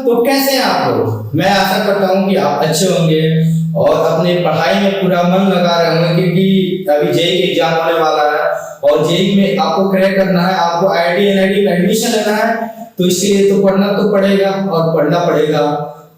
तो कैसे हैं आप लोग? मैं आशा करता हूँ कि आप अच्छे होंगे और अपने पढ़ाई में पूरा मन लगा रहे होंगे, क्योंकि अभी जेईई का एग्जाम होने वाला है और जेईई में आपको क्रैक करना है, आपको आईआईटी एनआईटी में एडमिशन लेना है, तो इसके लिए तो पढ़ना तो पड़ेगा, और पढ़ना पड़ेगा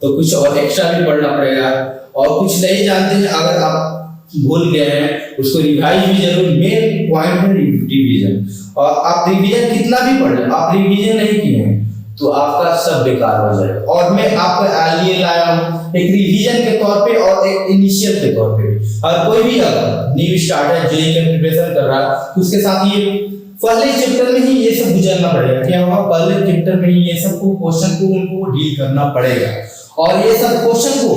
तो कुछ और एक्स्ट्रा भी पढ़ना पड़ेगा, और कुछ नहीं जानते हैं अगर आप भूल गए हैं उसको रिवाइज भी जरूर। मेन पॉइंट है रिवीजन, और आप रिवीजन कितना भी पढ़ लें, आप रिवीजन नहीं किए हैं तो आपका सब बेकार हो जाएगा। और मैं आपको लिए लाया हूँ एक रिवीजन के तौर पे और एक इनिशियल के तौर पे। और कोई भी अगर न्यू स्टार्ट है, जेईई का प्रिपरेशन कर रहा है, तो उसके साथ ये पहले चैप्टर में ही ये सब गुजरना पड़ेगा। क्या होगा, पहले चैप्टर में ही ये सब को क्वेश्चन को उनको डील करना पड़ेगा, और ये सब क्वेश्चन को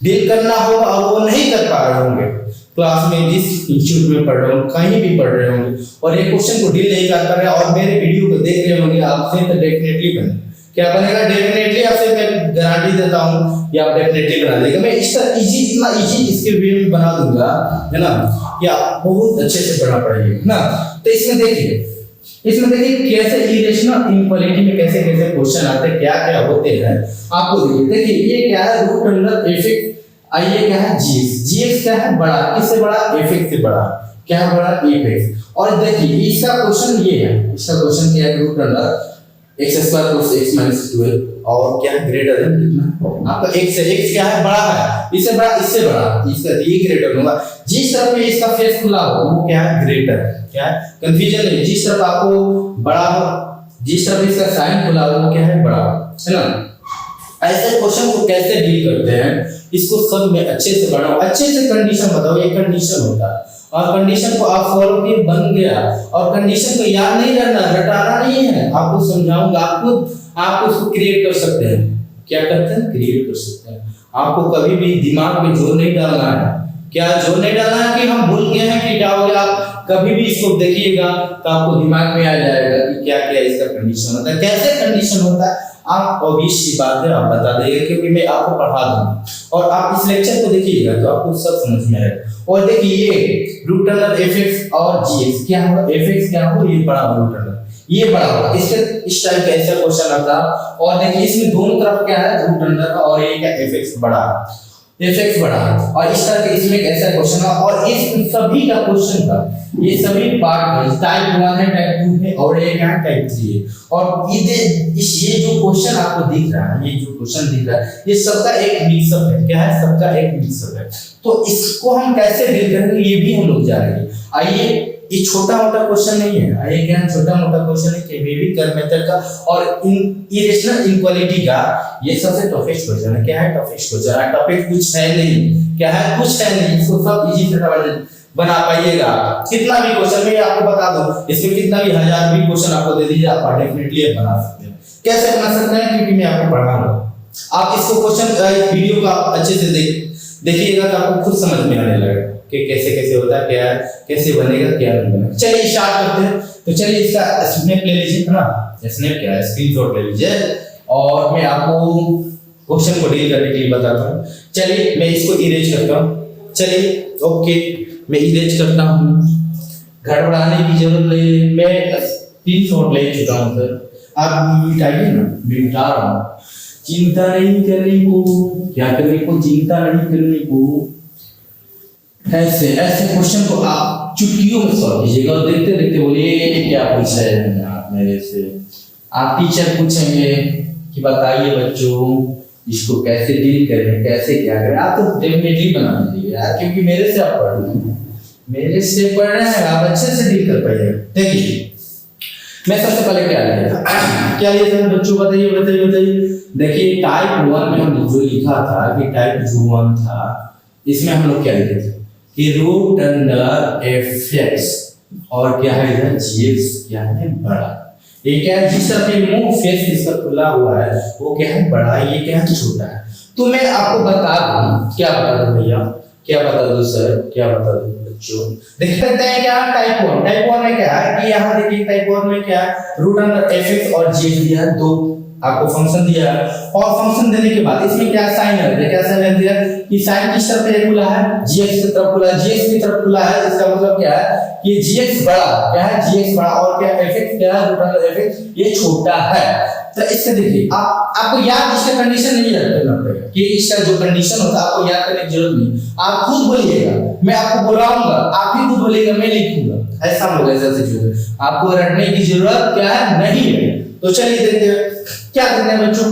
डील करना होगा और वो नहीं कर पा रहे होंगे क्लास में, जिस इंस्टीट्यूट में पढ़ रहे होंगे, कहीं भी पढ़ रहे होंगे, और ये क्वेश्चन को डील नहीं कर पा रहे और मेरे वीडियो को देख रहे होंगे, आपसे तो डेफिनेटली बने। क्या बनेगा? डेफिनेटली आपसे मैं गारंटी देता हूँ कि आप डेफिनेटली बना देगा। मैं इस तरह इजी, इतना इजी इसके वे में बना दूंगा, है ना, कि आप बहुत अच्छे से पढ़ा पड़ेंगे ना। तो इसमें देखिए कैसे इरेशनल इनक्वालिटी में कैसे कैसे क्वेश्चन आते हैं, क्या क्या होते हैं आपको देखिए। ये क्या है, रूट अंडर एफ। आइए क्या है, जीएक्स क्या है, बड़ा, किससे बड़ा, एफ से बड़ा, क्या है बड़ा, एफ। और देखिए इसका क्वेश्चन ये है, इसका क्वेश्चन क्या है, root under x square plus x minus 12 और क्या है ग्रेटर देन कितना, आपका x है, x क्या है, बड़ा है, इससे बड़ा, इससे बड़ा, इसका ये ग्रेटर होगा। जिस तरफ पे इसका फेस खुला हो वो क्या है, ग्रेटर है। क्या है, कंफ्यूजन नहीं, जिस तरफ आपको बड़ा हो, जिस तरफ इसका साइन खुला हो वो क्या है, बड़ा, है ना। ऐसे क्वेश्चन को कैसे डील करते हैं, इसको सब में अच्छे से बनाओ, अच्छे से कंडीशन बताओ। ये कंडीशन होता है और कंडीशन को आप फॉलो किए, बन गया, और कंडीशन को याद नहीं करना, रटाना नहीं है, आपको समझाऊंगा। आप उसको क्रिएट कर सकते हैं। क्या करते हैं, क्रिएट कर सकते हैं। आपको कभी भी दिमाग में जोर नहीं डालना है। क्या जोर नहीं डालना है कि हम भूल गए हैं कि क्या हो गया। आप कभी भी इसको देखिएगा तो आपको दिमाग में आ जाएगा कि क्या क्या इसका कंडीशन होता है, कैसे कंडीशन होता है। आप ऑब्वियस सी बात है, आप बता देंगे क्योंकि मैं आपको पढ़ा दूंगा, और आप इस लेक्चर को देखिएगा तो आपको सब समझ में आएगा। और देखिए ये रूट अंडर एफ और जीएक्स क्या होगा, एफ क्या होगा, ये बड़ा रूट अंडर, ये बड़ा होगा। इसके इस टाइप का ऐसा क्वेश्चन आता है। और देखिए इसमें दोनों तरफ क्या है, रूट अंडर का, और ये क्या, एफ बड़ा, एफ बड़ा, और इस तरह के इसमें ऐसा क्वेश्चन है। और इस सभी का क्वेश्चन का ये सभी पार्ट में टाइप 1 है, टाइप 2 है, और एक है टाइप 3 है। और ये जो क्वेश्चन आपको दिख रहा है, ये जो क्वेश्चन दिख रहा है, ये सबका एक मिक्सअप है। क्या है, सबका एक मिक्सअप है। तो इसको हम कैसे डील करेंगे ये भी हम लोग जानेंगे। आइए, ये छोटा मोटा क्वेश्चन नहीं है, आइए क्या छोटा मोटा क्वेश्चन है कि बेबी कर मेथड का और इरेशनल इनक्वालिटी का ये सबसे टफेस्ट क्वेश्चन है। क्या है, टफेस्ट क्वेश्चन है। टॉपिक कुछ है नहीं, क्या है, कुछ है नहीं, इसको सब इजी से बना पाइएगा। कितना भी क्वेश्चन में आपको बता दो, इसमें कितना भी 1000 भी क्वेश्चन आपको दे दीजिए, आप डेफिनेटली बना सकते हैं। कैसे बना सकते हैं, क्योंकि मैं आपको पढ़ा रहा हूं। आप इसको क्वेश्चन वीडियो को आप अच्छे से देखिएगा तो आपको खुद समझ में आने लगेगा कि कैसे कैसे होता है, क्या है, कैसे बनेगा, क्या नहीं बनेगा। चलिए स्टार्ट करते हैं। तो चलिए इसका स्नैप ले लीजिए, है ना, स्नैप क्या है, स्क्रीनशॉट ले लीजिए, और मैं आपको क्वेश्चन को डील करने के लिए बताता हूँ। चलिए मैं इसको इरेज करता हूँ। चलिए ओके, मैं इरेज करता हूँ, गड़बड़ाने की जरूरत नहीं, मैं स्क्रीनशॉट ले चुका हूँ सर। आप मिटाइए ना, मिटा रहा हूँ। चिंता नहीं करने को, क्या करने को, चिंता नहीं करने को। ऐसे क्वेश्चन को आप चुटकियों में सॉल्व कीजिएगा, और देखते देखते बोलिए क्या पूछा है आप मेरे से। आप टीचर पूछेंगे कि बताइए बच्चों इसको कैसे डील करें, कैसे क्या करें। आप तो डेफिनेटली बना लीजिए यार, क्योंकि मेरे से आप पढ़ रहे हैं, मेरे से पढ़ रहे हैं, आप अच्छे से डील कर पाइएगा। देखिए मैं सबसे पहले क्या लिया था, क्या लिया था बच्चों, बताइए बताइए बताइए। देखिए टाइप 1 में हमने जो लिखा था कि टाइप 1 था, इसमें हम लोग क्या लिखे थे कि रूट अंडर एफ और क्या है इधर जीएक्स क्या है, बड़ा। ये क्या है, जिस तरह पे मुंह फेस इसका खुला हुआ है वो क्या है, बड़ा, ये क्या है, छोटा है। तो मैं आपको बता दूं, क्या बता दूं भैया, क्या बता दूं सर, क्या बता दूं बच्चों। देख सकते हैं क्या टाइप 1 में क्या है कि यहाँ देखिए टाइप 1 में क्या है, रूट अंडर एफ और जीएक्स दिया है, दो आपको फंक्शन दिया है। और फंक्शन देने के बाद इसमें क्या साइन है, क्या साइन दिया कि साइन किस तरफ पे खुला है, जीएक्स की तरफ खुला है, जीएक्स की तरफ खुला है। इसका मतलब क्या है कि जीएक्स बड़ा, क्या है, जीएक्स बड़ा, और क्या एफएक्स क्या है, रूट अंडर एफएक्स ये छोटा है। तो इसका देखिए आपको याद इसका कंडीशन नहीं याद करना पड़ेगा कि इसका जो कंडीशन होता है आपको याद करने की जरूरत नहीं, आप खुद बोलिएगा, मैं आपको बुलाऊंगा, आप ही खुद बोलिएगा, मैं लिखूंगा, ऐसा होगा। ऐसा सिचुएशन आपको रटने की जरूरत क्या है, नहीं है। तो चलिए देखते हैं क्या करते हैं बच्चों।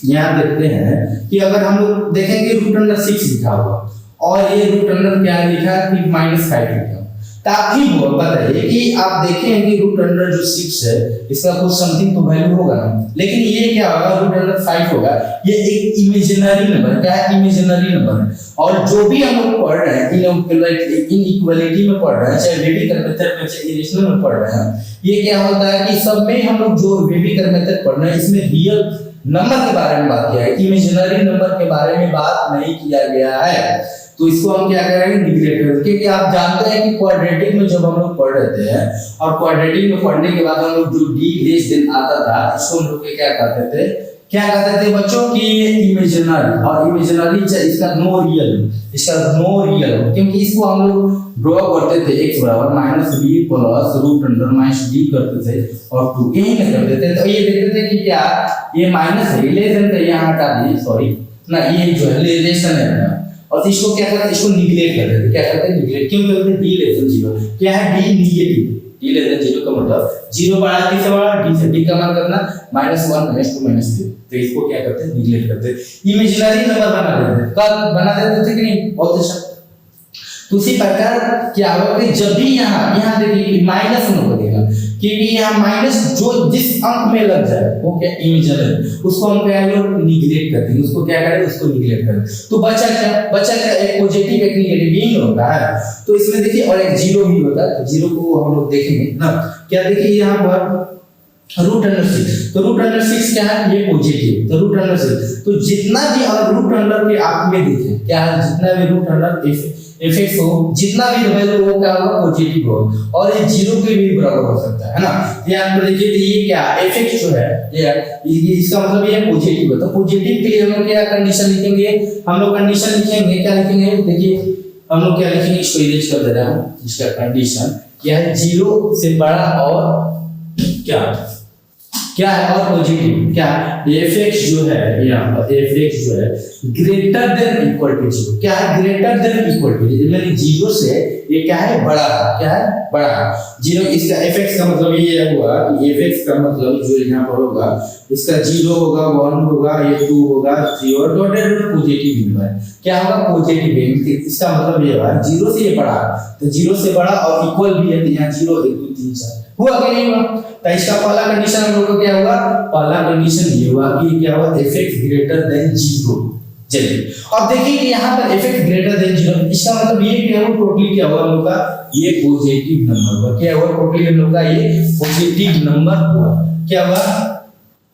यहाँ देखते हैं कि अगर हम लोग देखेंगे रूट अंडर 6 लिखा हुआ और ये रूट अंडर क्या लिखा है कि -5 लिखा, ताकि वो बताइए कि आप देखें कि रूट अंडर जो 6 है इसका कुछ समथिंग तो वैल्यू होगा ना, लेकिन ये क्या होगा, रूट अंडर 5 होगा, ये एक इमेजिनरी नंबर, क्या है, इमेजिनरी नंबर है। और जो भी हम लोग पढ़ रहे हैं इनइक्वालिटी में पढ़ रहे हैं, चाहे वेविकर मेथड में चाहे इरेशनल में पढ़ रहे हैं, ये क्या होता है कि सब में हम लोग जो वेविकर मेथड पढ़ रहे हैं इसमें रियल नंबर के बारे में बात किया है, इमेजिनरी नंबर के बारे में बात नहीं किया गया है। तो इसको हम क्या करेंगे, निगलेक्ट करेंगे, क्योंकि आप जानते हैं कि क्वाड्रेटिक में जब हम लोग पढ़ रहे थे और क्वाड्रेटिक में पढ़ने के बाद हम लोग जो डी ग्रेस दिन आता था इसको हम लोग क्या कहते थे बच्चों की इमेजिनरी, और इमेजिनरी इसका नो रियल, क्योंकि इसको हम लोग ड्रॉ करते थे x बराबर -b plus root under -d करते थे और 2 यही करते थे। तो ये देखते थे कि क्या ये माइनस है, लेसन थे, यहाँ हटा दिए, सॉरी ना, ये जो है लेसन है ना, और इसको क्या करते हैं, इसको निगलेक्ट कर देते, क्या करते हैं, निगलेक्ट क्यों करते हैं, d लेसन 0, क्या है, d निगेटिव, d लेसन 0 का मतलब 0 बड़ा d से बड़ा, d से d का मान करना -1 -2 -3, तो इसको क्या करते हैं, निगलेक्ट करते हैं, इमेजिनरी नंबर बना देते हैं। कब बना देते थे कि नहीं, बहुत अच्छा। तो उसी प्रकार क्या होगा कि जब भी यहाँ देखिए माइनस होने देगा, क्योंकि यहाँ माइनस जो जिस अंक में लग जाए वो क्या इमेजिनरी, उसको हम क्या निगलेक्ट करते हैं, उसको क्या करें, उसको निगलेक्ट करें। तो बचा क्या, एक पॉजिटिव एक नेगेटिव ही होता है। तो इसमें देखिए और एक जीरो भी होता है, तो जीरो को हम लोग देखेंगे ना, क्या देखिए यहाँ पर रूट अंडर 6, तो रूट अंडर 6 क्या है, ये पॉजिटिव, तो रूट अंडर 6, तो जितना भी अगर रूट अंडर के आप में देखें क्या है, जितना भी रूट अंडर एफएक्स हो, जितना भी वैल्यू हो क्या होगा, पॉजिटिव हो, और ये 0 के भी बराबर हो सकता है ना। ध्यान में देखिए, तो ये क्या एफएक्स जो है ये इसका मतलब ये पॉजिटिव है, तो पॉजिटिव के लिए हम लोग क्या कंडीशन लिखेंगे, हम लोग कंडीशन लिखेंगे, क्या लिखेंगे, देखिए हम लोग क्या लिखेंगे, इसको इरेज कर दे रहा हूं, इसका कंडीशन क्या है, 0 से बड़ा और क्या है और पॉजिटिव, क्या fx जो है, यहाँ पर fx जो है ग्रेटर देन इक्वल टू 0, क्या है, ग्रेटर देन इक्वल टू 0, यानी 0 से ये क्या है, बड़ा है, क्या है, बड़ा है 0। इसका fx का मतलब ये हुआ कि fx का मतलब जो यहाँ पर होगा इसका 0 होगा, 1 होगा, ये 2 होगा, 3 और डॉटेड पॉजिटिव नंबर है, क्या होगा, पॉजिटिव। इसका मतलब ये हुआ 0 से ये बड़ा है, तो 0 से बड़ा और इक्वल भी है, तो यहाँ 0 1 2 3 4 हुआ कि नहीं हुआ। तो इसका पहला कंडीशन हम लोग को क्या होगा, पहला कंडीशन ये हुआ कि क्या हुआ, fx ग्रेटर देन 0। चलिए अब देखिए कि यहाँ पर fx ग्रेटर देन 0, इसका मतलब ये क्या हुआ, टोटली क्या हुआ हम लोग का, ये पॉजिटिव नंबर हुआ, क्या हुआ, टोटली हम लोग का ये पॉजिटिव नंबर हुआ, क्या हुआ,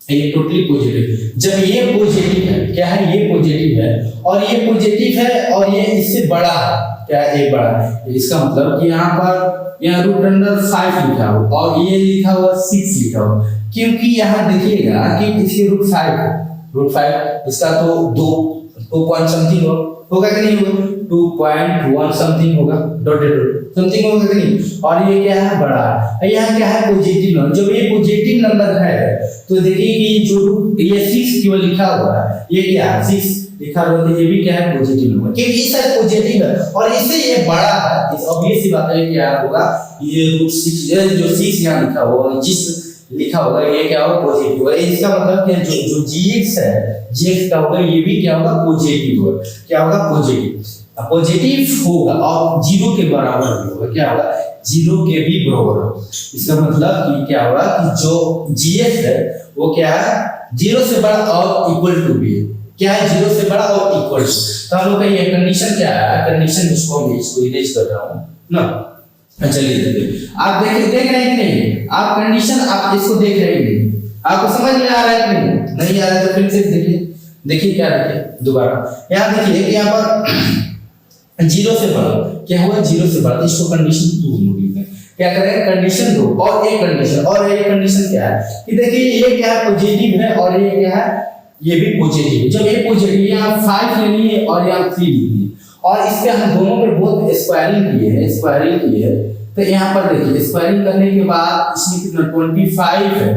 ये टोटली पॉजिटिव। जब ये पॉजिटिव है, क्या है, ये पॉजिटिव है और ये पॉजिटिव है और ये इससे बड़ा है, क्या है, ये बड़ा है, इसका मतलब कि यहाँ पर यहाँ रूट अंडर 5 लिखा हुआ और ये लिखा हुआ 6 लिखा हुआ, क्योंकि यहाँ देखिएगा कि इसके रूट 5 इसका तो 2 पॉइंट समथिंग होगा कि नहीं होगा, 2.1 समथिंग होगा, डॉटेड समथिंग होगा कि नहीं, और ये क्या है, बड़ा है, यहाँ क्या है, पॉजिटिव नंबर। जब ये पॉजिटिव नंबर है तो देखिए कि जो ये 6 केवल लिखा हुआ है, ये क्या है, 6 लिखा हुआ है, ये भी क्या है, पॉजिटिव नंबर, क्योंकि ये सब पॉजिटिव है और इससे ये बड़ा है, इस ऑब्वियस सी बात है, क्या होगा, ये रूट 6 जो 6 यहाँ लिखा हुआ, जिस लिखा होगा ये क्या होगा, पॉजिटिव होगा। इसका मतलब कि जो gx है, gx का होगा, ये भी क्या होगा, पॉजिटिव होगा, क्या होगा, पॉजिटिव होगा और 0 के बराबर भी होगा, क्या होगा, 0 के भी बराबर होगा। इसका मतलब कि क्या होगा कि जो gx है वो क्या है, 0 से बड़ा और इक्वल टू भी है, क्या है, 0 से बड़ा और इक्वल टू। तो हम लोग का ये कंडीशन क्या है, कंडीशन इसको इरेज कर रहा हूं ना। चलिए देखिए, आप देख रहे हैं कि नहीं, आप कंडीशन आप इसको देख रहे हैं, आपको समझ में आ रहा है कि नहीं आ रहा है, तो फिर से देखिए क्या देखिए दोबारा, यहाँ देखिए कि यहाँ पर 0 से बड़ा क्या हुआ, 0 से बड़ा, इसको कंडीशन 2 हम लोग लिखते हैं, क्या करें, कंडीशन 2 और एक कंडीशन क्या है कि देखिए ये क्या है, पॉजिटिव है और ये क्या है, ये भी पॉजिटिव है। जब ये पॉजिटिव, यहाँ 5 लेनी है और यहाँ 3 लेनी है और इस पे हम दोनों पे बहुत स्क्वायरिंग किए हैं, तो यहाँ पर देखिए स्क्वायरिंग करने के बाद इसमें कितना 25 है,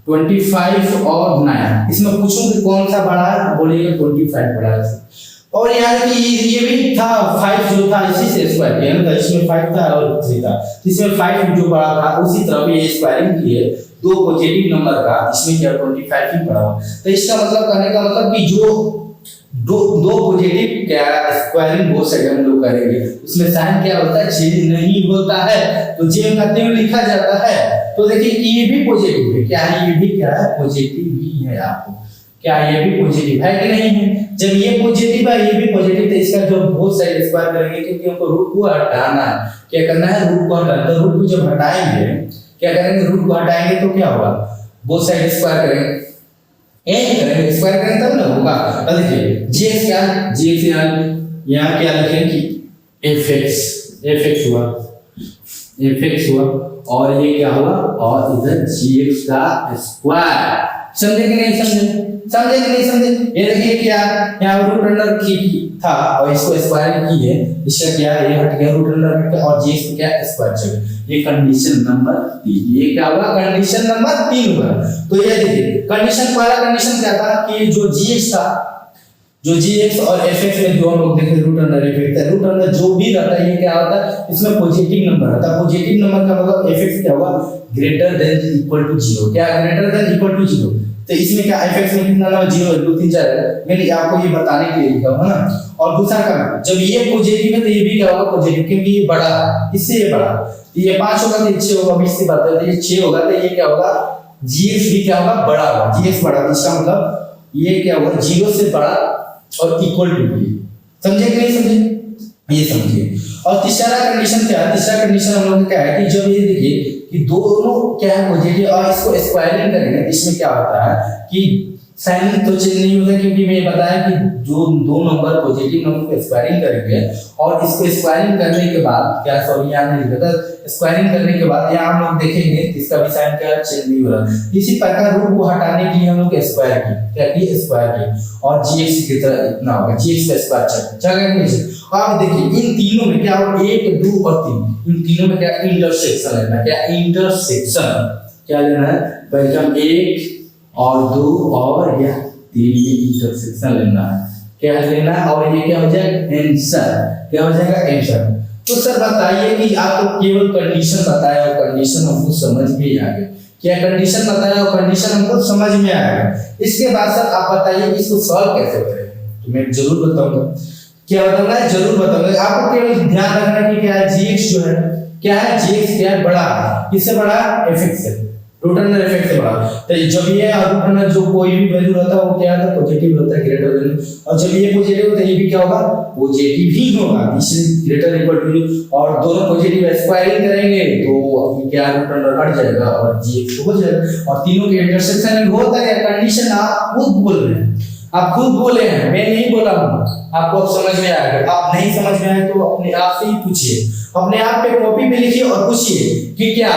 25 और 9, इसमें पूछूं कि कौन सा बड़ा है, बोलिएगा 25 बड़ा है। और यार कि ये भी था 5 जो था इसी से स्क्वायर किया ना, इसमें 5 था और 3 था, इसमें 5 जो बड़ा था उसी तरह भी स्क्वायरिंग की है दो पॉजिटिव नंबर का, इसमें क्या 25 ही पड़ा हुआ। तो इसका मतलब कहने का मतलब कि जो दो पॉजिटिव क्या स्क्वायरिंग बोथ साइड हम लोग करेंगे, उसमें साइन क्या होता है, चेंज नहीं होता है, तो जे करते हुए लिखा जाता है। तो देखिए ये भी पॉजिटिव है, क्या है, ये भी क्या है, पॉजिटिव ही है। आपको क्या ये भी पॉजिटिव है कि नहीं है? जब ये पॉजिटिव है, ये भी पॉजिटिव, तो इसका जो बोथ साइड स्क्वायर करेंगे, क्योंकि हमको रूट को हटाना है। क्या करना है, रूट को हटाना। तो रूट को जब हटाएंगे, क्या करेंगे, रूट को हटाएंगे तो क्या होगा, बोथ साइड स्क्वायर करेंगे, करेंगे स्क्वायर करेंगे तब ना होगा। अब देखिए जीएक्स क्या, जीएक्स यहाँ क्या लिखें कि fx हुआ, fx हुआ, और ये क्या हुआ, और इधर gx का स्क्वायर। समझे कि नहीं समझे, समझे कि नहीं समझे? ये देखिए क्या, यहाँ रूट अंडर की था और इसको स्क्वायर की है, इसका क्या है, ये हट गया रूट अंडर और gx को क्या स्क्वायर चले। ये कंडीशन नंबर 3, ये क्या होगा, कंडीशन नंबर 3 होगा। तो ये देखिए कंडीशन, पहला कंडीशन क्या था कि जो gx था, जो gx और fx में जो हम लोग देखे रूट अंडर fx है, रूट अंडर जो भी रहता है ये क्या होता है, इसमें पॉजिटिव नंबर रहता है। पॉजिटिव नंबर का मतलब fx क्या होगा, ग्रेटर देन इक्वल टू 0, क्या ग्रेटर देन इक्वल टू 0। तो इसमें क्या fx में कितना नंबर 0 1 2 3 4 है, मैंने आपको ये बताने के लिए लिखा है ना। और दूसरा का जब ये पॉजिटिव है तो ये भी क्या होगा, पॉजिटिव, क्योंकि ये बड़ा है, इससे ये बड़ा, ये 5 होगा तो ये 6 होगा, 20 की बात है, तो ये 6 होगा तो ये क्या होगा, gx भी क्या होगा, बड़ा होगा, gx बड़ा, इसका मतलब ये क्या होगा, 0 से बड़ा और इक्वल टू भी। समझे कि नहीं समझे, ये समझिए। और तीसरा कंडीशन क्या है, तीसरा कंडीशन हम लोग क्या है कि जब ये देखिए कि दोनों क्या है पॉजिटिव और इसको स्क्वायरिंग करेंगे, इसमें क्या होता है कि साइन तो चेंज नहीं होता, क्योंकि मैं बताया कि जो दो नंबर पॉजिटिव नंबर को स्क्वायरिंग करेंगे और इसको स्क्वायरिंग करने के बाद क्या, सॉरी यहाँ नहीं लिखा था, स्क्वायरिंग करने के बाद यहाँ हम लोग देखेंगे इसका भी साइन क्या चेंज नहीं हो रहा। इसी प्रकार रूट को हटाने के लिए हम लोग स्क्वायर की, क्या की, स्क्वायर की, और gx की तरह इतना होगा, gx का स्क्वायर चलेगा। अब देखिए इन तीनों में क्या होगा, 1 2 और 3, इन तीनों में क्या इंटरसेक्शन लेना है, क्या इंटरसेक्शन क्या लेना है, पहले 1 और 2 और यह 3 में इंटरसेक्शन लेना है, क्या लेना है, और ये क्या हो जाएगा, आंसर, क्या हो जाएगा, आंसर। तो सर बताइए कि आपको केवल कंडीशन बताया और कंडीशन हमको समझ में आ गया, क्या कंडीशन बताया और कंडीशन हमको समझ में आ गया। इसके बाद सर आप बताइए कि इसको सॉल्व कैसे करें, तो मैं जरूर बताऊंगा, क्या बताऊंगा, जरूर बताऊंगा। आपको केवल ध्यान रखना कि क्या है, gx जो है क्या है, gx क्या है, बड़ा, किससे बड़ा, fx से, रूट अंडर fx से बड़ा। तो जब ये रूट अंडर जो कोई भी वैल्यू रहता है वो क्या होता है, पॉजिटिव होता है, ग्रेटर देन, और जब ये पॉजिटिव होता है ये भी क्या होगा, पॉजिटिव ही होगा, इससे ग्रेटर इक्वल टू, और दोनों पॉजिटिव स्क्वायरिंग करेंगे तो क्या रूट अंडर हट जाएगा और gx हो जाएगा, और तीनों के इंटरसेक्शन होता है। कंडीशन आप खुद बोल रहे हैं, आप खुद बोले हैं, मैं नहीं बोला हूं, आपको अब समझ में आएगा। आप नहीं समझ में आए तो अपने आप से ही पूछिए, अपने आप पे कॉपी पे लिखिए और पूछिए कि क्या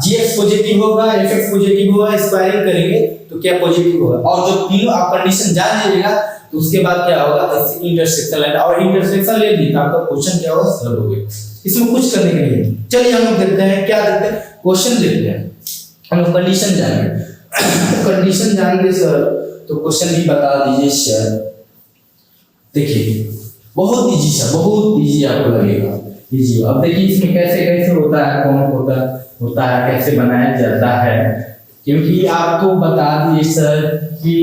gx पॉजिटिव होगा, fx पॉजिटिव होगा, स्क्वायरिंग करेंगे तो क्या पॉजिटिव होगा। और जब तीनों आप कंडीशन जान लीजिएगा तो उसके बाद क्या होगा, इंटरसेक्शन लेना, और इंटरसेक्शन ले ली तो आपका क्वेश्चन क्या होगा, सॉल्व हो गया। इसमें कुछ करने के लिए चलिए हम लोग देखते हैं, क्या देखते हैं, क्वेश्चन देखते हैं। हम लोग कंडीशन जानेंगे, कंडीशन जानेंगे सर तो क्वेश्चन भी बता दीजिए सर। देखिए बहुत इजी सर, बहुत इजी आपको लगेगा, इजी। अब देखिए इसमें कैसे कैसे होता है, कौन होता है, कैसे बनाया जाता है, क्योंकि आपको बता दिए सर कि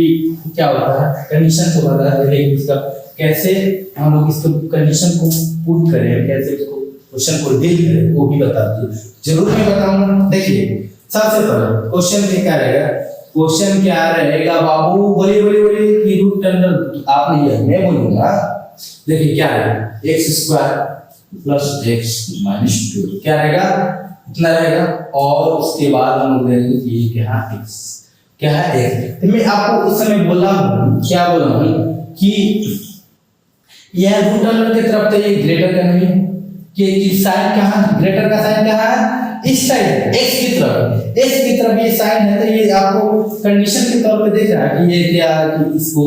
क्या होता है, कंडीशन को बता दे, इसका कैसे हम लोग इसको कंडीशन को पुट करें, कैसे इसको क्वेश्चन को डील करें वो भी बता दिए, जरूर मैं बताऊंगा। देखिए सबसे पहले क्वेश्चन क्या रहेगा, क्वेश्चन क्या रहेगा बाबू, बोलिए बोलिए बोलिए कि रूट अंडर, आप नहीं है मैं बोलूंगा। देखिए क्या है, x square plus x minus 2 क्या रहेगा, इतना रहेगा, और उसके बाद हम लोग देखेंगे कि ये क्या है, x क्या है, x। तो मैं आपको उस समय बोला हूं, क्या बोला हूं कि यह रूट अंडर की तरफ तो ये ग्रेटर का नहीं, कि साइन कहां, ग्रेटर का साइन क्या है, इस साइड x की तरफ ये साइन है, तो ये आपको कंडीशन के तौर पे देख रहा है कि ये क्या, कि इसको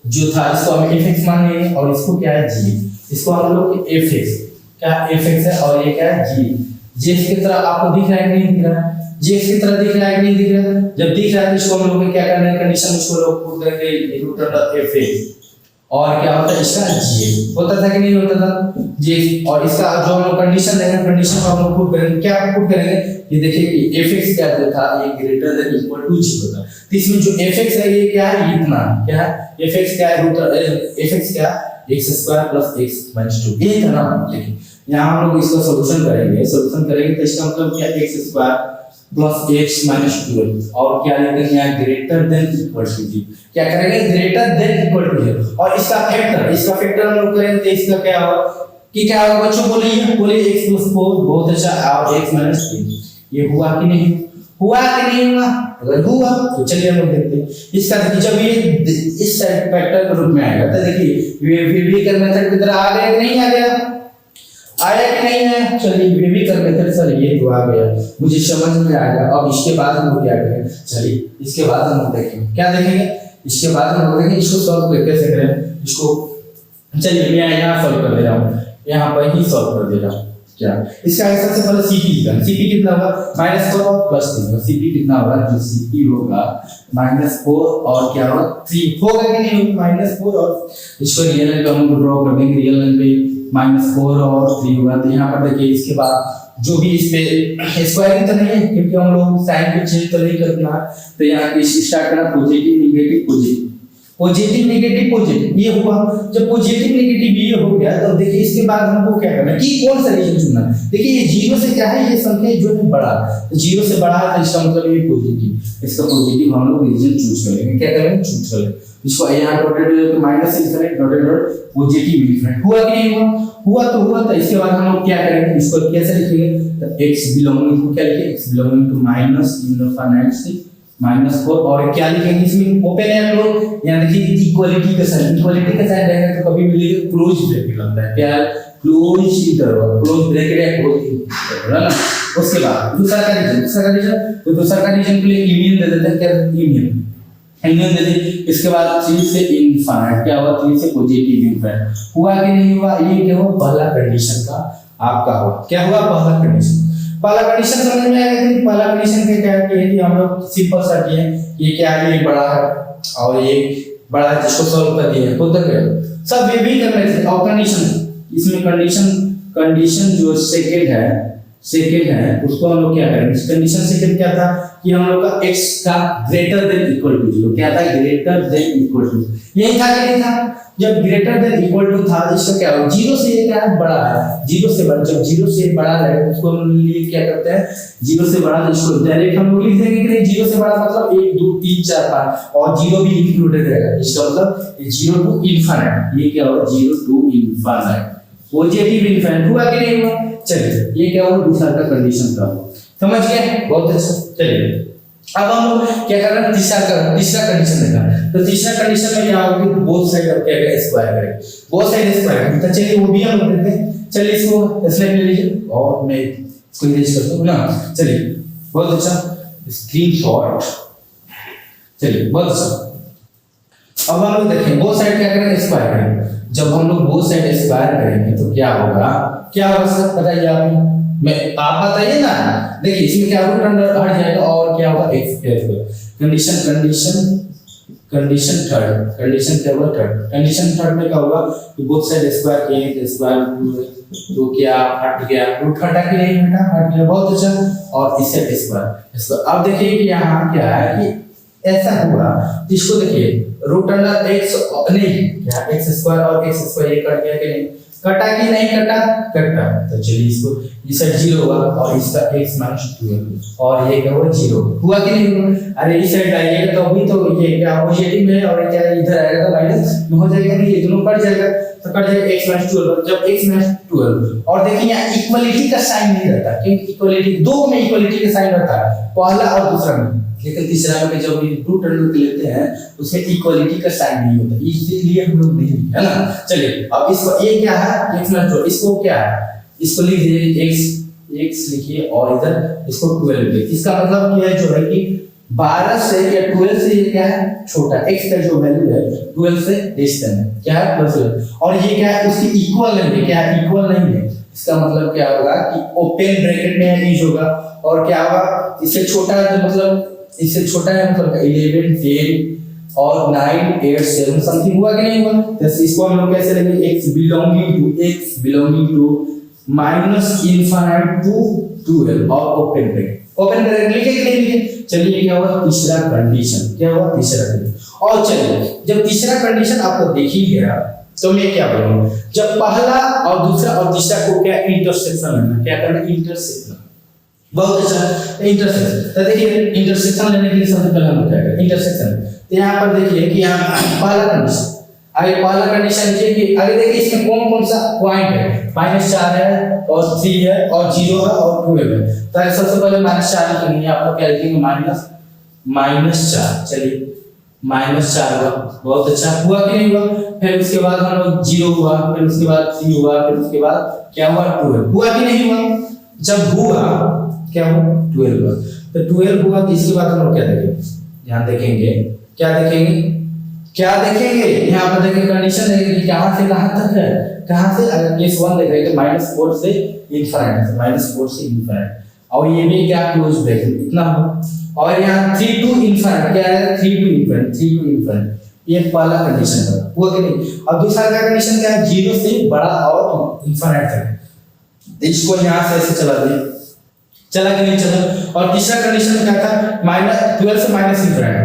जो था इसको हम fx मान लेंगे और इसको क्या है g, इसको हम लोग fx क्या fx है और ये क्या है g, g की तरफ आपको दिख रहा है नहीं दिख रहा है, जी एक्स की तरह दिख रहा है कि नहीं दिख रहा है? जब दिख रहा है तो इसको हम लोग क्या करना है, कंडीशन इसको लोग पुट करेंगे रूट अंडर एफ एक्स, और क्या होता है इसका जी एक्स होता था कि नहीं होता था जी एक्स, और इसका जो हम लोग कंडीशन देंगे, कंडीशन को हम लोग पुट करेंगे, क्या पुट करेंगे, ये देखिए कि एफ एक्स क्या था, ये ग्रेटर देन इक्वल टू 0 था, तो इसमें जो एफ एक्स है ये क्या है, इतना क्या है, एफ एक्स क्या है, रूट एफ एक्स क्या x square plus x minus 2, ये था ना। लेकिन यहाँ हम लोग इसका सॉल्यूशन करेंगे तो इसका मतलब क्या, x square plus x minus 12, और क्या लिखेंगे यहाँ ग्रेटर देन इक्वल टू 0, क्या करेंगे ग्रेटर देन इक्वल टू 0, और इसका फैक्टर हम लोग करेंगे तो इसका क्या होगा कि क्या होगा बच्चों, बोलिए x + 4, बहुत अच्छा, और x - 3, ये हुआ कि नहीं हुआ? अगर हुआ तो चलिए हम लोग देखते हैं इसका। जब ये इस साइड फैक्टर के रूप में आएगा तो देखिए वेविकर मेथड की तरह आ गया कि नहीं आ गया, आया कि नहीं है? चलिए वेविकर मेथड सर ये तो आ गया, मुझे समझ में आ गया। अब इसके बाद हम लोग क्या करें, चलिए इसके बाद हम लोग देखेंगे, क्या देखेंगे इसके बाद हम लोग देखेंगे इसको सॉल्व कैसे करें इसको। चलिए मैं यहाँ सॉल्व कर दे रहा हूँ, यहाँ पर ही सॉल्व कर दे रहा हूँ। क्या इसका सबसे पहले सीपी निकाल, सीपी कितना होगा -4 प्लस 3, सीपी कितना होगा, जो सीपी होगा -4 और क्या होगा 3 होगा कि नहीं होगा, -4 और इसको रियल नंबर हम लोग ड्रॉ कर देंगे, रियल नंबर -4 और 3 होगा। तो यहाँ पर देखिए इसके बाद जो भी इस पे स्क्वायरिंग तो नहीं है क्योंकि हम लोग साइन को चेंज तो नहीं करना, तो यहाँ स्टार्ट करना positive negative positive, positive negative positive, ये हुआ। जब पॉजिटिव नेगेटिव ये हो गया तो देखिए इसके बाद हमको क्या करना है कि कौन सा रीजन चुनना है। देखिए ये 0 से क्या है, ये संख्या जो है बड़ा, तो 0 से बड़ा है तो इसका मतलब ये पॉजिटिव, इसका पॉजिटिव हम लोग रीजन चूज करेंगे, क्या करेंगे चूज करेंगे इसको। यहाँ dotted minus infinite dotted positive infinite, हुआ कि नहीं हुआ तो हुआ। तो इसके बाद हम लोग क्या करेंगे, इसको कैसे लिखेंगे, तो x बिलोंगिंग टू क्या लिखेंगे, x belonging to minus infinite से -4, और क्या लिखेंगे इसमें ओपन है हम लोग, यहाँ देखिए इक्वलिटी का साइन रहेगा तो कभी मिलेगा क्लोज ब्रैकेट लगता है, क्या क्लोज इंटरवल, क्लोज ब्रैकेट या क्लोज इंटरवल है ना। उसके बाद दूसरा का रीजन के लिए यूनियन दे देते हैं, क्या यूनियन दे दे। इसके बाद 3 से इनफिनिट, क्या हुआ 3 से पॉजिटिव इनफिनिट, हुआ कि नहीं हुआ, ये क्या हुआ पहला कंडीशन का आपका हुआ, क्या हुआ पहला कंडीशन समझ में आया कि पहला कंडीशन के क्या है कि हम लोग सिंपल सा किए, ये क्या है, ये बड़ा है और ये बड़ा है, जिसको सॉल्व कर दिए खुद तक सब ये भी करने थे। और कंडीशन इसमें कंडीशन जो सेकंड है उसको हम लोग क्या करेंगे, कंडीशन सेकंड क्या था कि हम लोग का x का ग्रेटर देन इक्वल टू 0, क्या था ग्रेटर देन इक्वल टू, यही था कि नहीं था। जब ग्रेटर देन इक्वल टू था तो इसका क्या होगा, 0 से ये क्या है बड़ा है, 0 से बड़ा, जब 0 से बड़ा है उसको हम लिए क्या करते हैं 0 से बड़ा, तो इसको डायरेक्ट हम लोग लिख देंगे कि नहीं 0 से बड़ा मतलब 1 2 3 4 5 और 0 भी इंक्लूडेड रहेगा, इसका मतलब 0 टू इनफिनिट, ये क्या होगा 0 टू इनफिनिट, पॉजिटिव इनफिनिट, हुआ कि नहीं हुआ। चलिए ये क्या हुआ दूसरा का कंडीशन का हुआ, समझ गए बहुत अच्छा। चलिए अब हम लोग क्या कर रहे हैं, तीसरा कंडीशन देखा, तो तीसरा कंडीशन में क्या होगा, बोथ साइड अब क्या करें स्क्वायर करें, बोथ साइड स्क्वायर, तो चलिए वो भी हम लोग देखते हैं। चलिए इसको स्लाइड ले लीजिए और मैं इसको इरेज करता हूं ना। चलिए बहुत अच्छा स्क्रीनशॉट, चलिए बहुत अच्छा। अब हम लोग देखें बोथ साइड क्या करेंगे स्क्वायर करेंगे, जब हम लोग बोथ साइड स्क्वायर करेंगे तो क्या होगा सर बताइए आप, मैं आप बताइए ना। देखिए इसमें क्या रूट अंडर हट जाएगा और क्या होगा x कंडीशन थर्ड में क्या होगा कि बोथ साइड स्क्वायर किए तो स्क्वायर तो क्या हट गया, रूट हटा कि नहीं हटा, हट गया बहुत अच्छा। और इस साइड स्क्वायर, अब देखिए कि यहाँ क्या है कि ऐसा हुआ, इसको देखिए रूट अंडर x नहीं क्या x स्क्वायर और x स्क्वायर ये कट गया कि नहीं, कटा कि नहीं कटा, तो चलिए इसको इस साइड 0 हुआ और इसका x - 12 और ये क्या हुआ 0 हुआ कि नहीं हुआ। अरे इस साइड आइएगा तो अभी तो ये क्या पॉजिटिव है और क्या इधर आएगा तो माइनस में हो जाएगा, नहीं ये दोनों कट जाएगा, तो कट जाएगा x - 12, जब x - 12 और देखिए यहाँ इक्वलिटी का साइन नहीं रहता, क्योंकि इक्वलिटी दो में इक्वलिटी का साइन रहता है पहला और दूसरा में, लेकिन तीसरा में जब रूट अंडर लेते हैं उसमें इक्वलिटी का साइन नहीं होता, इसलिए हम लोग नहीं लिखते है ना। चलिए अब इसको ये क्या है x - 12, इसको क्या है, इसको लिख दीजिए x लिखिए और इधर इसको 12 लिखिए। इसका मतलब क्या है जो है कि 12 से या 12 से ये क्या है छोटा, x का जो वैल्यू है 12 से लेस देन है, क्या है प्लस, और ये क्या है उसकी इक्वल नहीं है, क्या है इक्वल नहीं है, इसका मतलब क्या होगा कि ओपन ब्रैकेट में यूज होगा। और क्या होगा, इससे छोटा है तो मतलब इससे छोटा है मतलब 11 10 और 9 8 7 समथिंग हुआ कि नहीं हुआ। तो इसको हम लोग कैसे लेंगे, x belonging to minus infinite to 12 और ओपन ब्रैकेट लिखे कि नहीं लिखे। चलिए क्या हुआ तीसरा कंडीशन, क्या हुआ तीसरा कंडीशन। और चलिए जब तीसरा कंडीशन आपको देख ही गया तो मैं क्या बोलूं, जब पहला और दूसरा और तीसरा को क्या इंटरसेक्शन लेना, क्या करना इंटरसेक्शन। बहुत अच्छा इंटरसेक्शन। तो देखिए इंटरसेक्शन लेने के लिए सबसे पहले हम क्या करें इंटरसेक्शन। तो यहाँ पर देखिए कि यहाँ पहला कंडीशन, आगे पहला कंडीशन ये कि आगे देखिए इसमें कौन कौन सा पॉइंट है, -4 है और 3 है और 0 है और 12 है। तो सबसे पहले -4 लिखेंगे, आपको क्या लिखेंगे -4। चलिए -4 हुआ, बहुत अच्छा हुआ कि नहीं हुआ। फिर उसके बाद हम लोग 0 हुआ, फिर उसके बाद 3 हुआ, फिर उसके बाद क्या हुआ 12 हुआ कि नहीं हुआ। जब हुआ क्या हुआ 12 हुआ। तो 12 हुआ तो इसके बाद हम लोग क्या देखेंगे, यहाँ देखेंगे क्या देखेंगे यहाँ पर देखेंगे कंडीशन देखेंगे कि कहां से कहां तक है, कहां से अगर केस 1 देख रहे हैं तो -4 से इनफिनिट, -4 से इनफिनिट। और ये भी क्या क्लोज ब्रैकेट इतना हो। और यहाँ 3 टू इनफिनिट क्या है 3 टू इनफिनिट। ये पहला कंडीशन था हुआ कि नहीं। अब दूसरा का कंडीशन क्या है 0 से बड़ा और इनफिनिट तक। इसको यहाँ से ऐसे चला दिए, चला कि नहीं चला। और तीसरा कंडीशन क्या था -12 से माइनस इनफिनिट,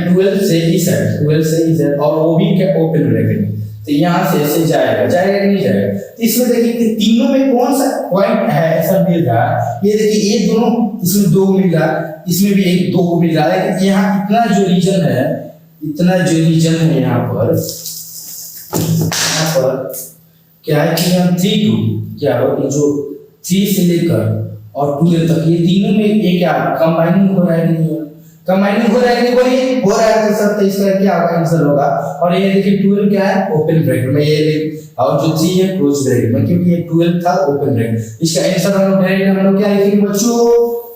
12 से इस साइड और वो भी क्या ओपन ब्रैकेट। तो यहाँ से ऐसे जाएगा कि नहीं जाएगा। तो इसमें देखिए कि तीनों में कौन सा पॉइंट है ऐसा मिल रहा है। ये देखिए ये दोनों इसमें 2 मिल रहा है, इसमें भी एक 2 मिल रहा है। लेकिन यहाँ इतना जो रीजन है यहाँ पर क्या है कि यहाँ 3 2 क्या हो जो 3 से लेकर और 12 तक ये तीनों में ये क्या कंबाइनिंग हो रहा है कि नहीं हो रहा है कि बोलिए हो रहा है। तो सर तो इसका क्या होगा आंसर होगा। और ये देखिए 12 क्या है ओपन ब्रैकेट में ये और जो 3 है क्लोज ब्रैकेट में, क्योंकि ये 12 था ओपन ब्रैकेट। इसका आंसर हम लोग डायरेक्ट हम लोग क्या लिखेंगे बच्चों,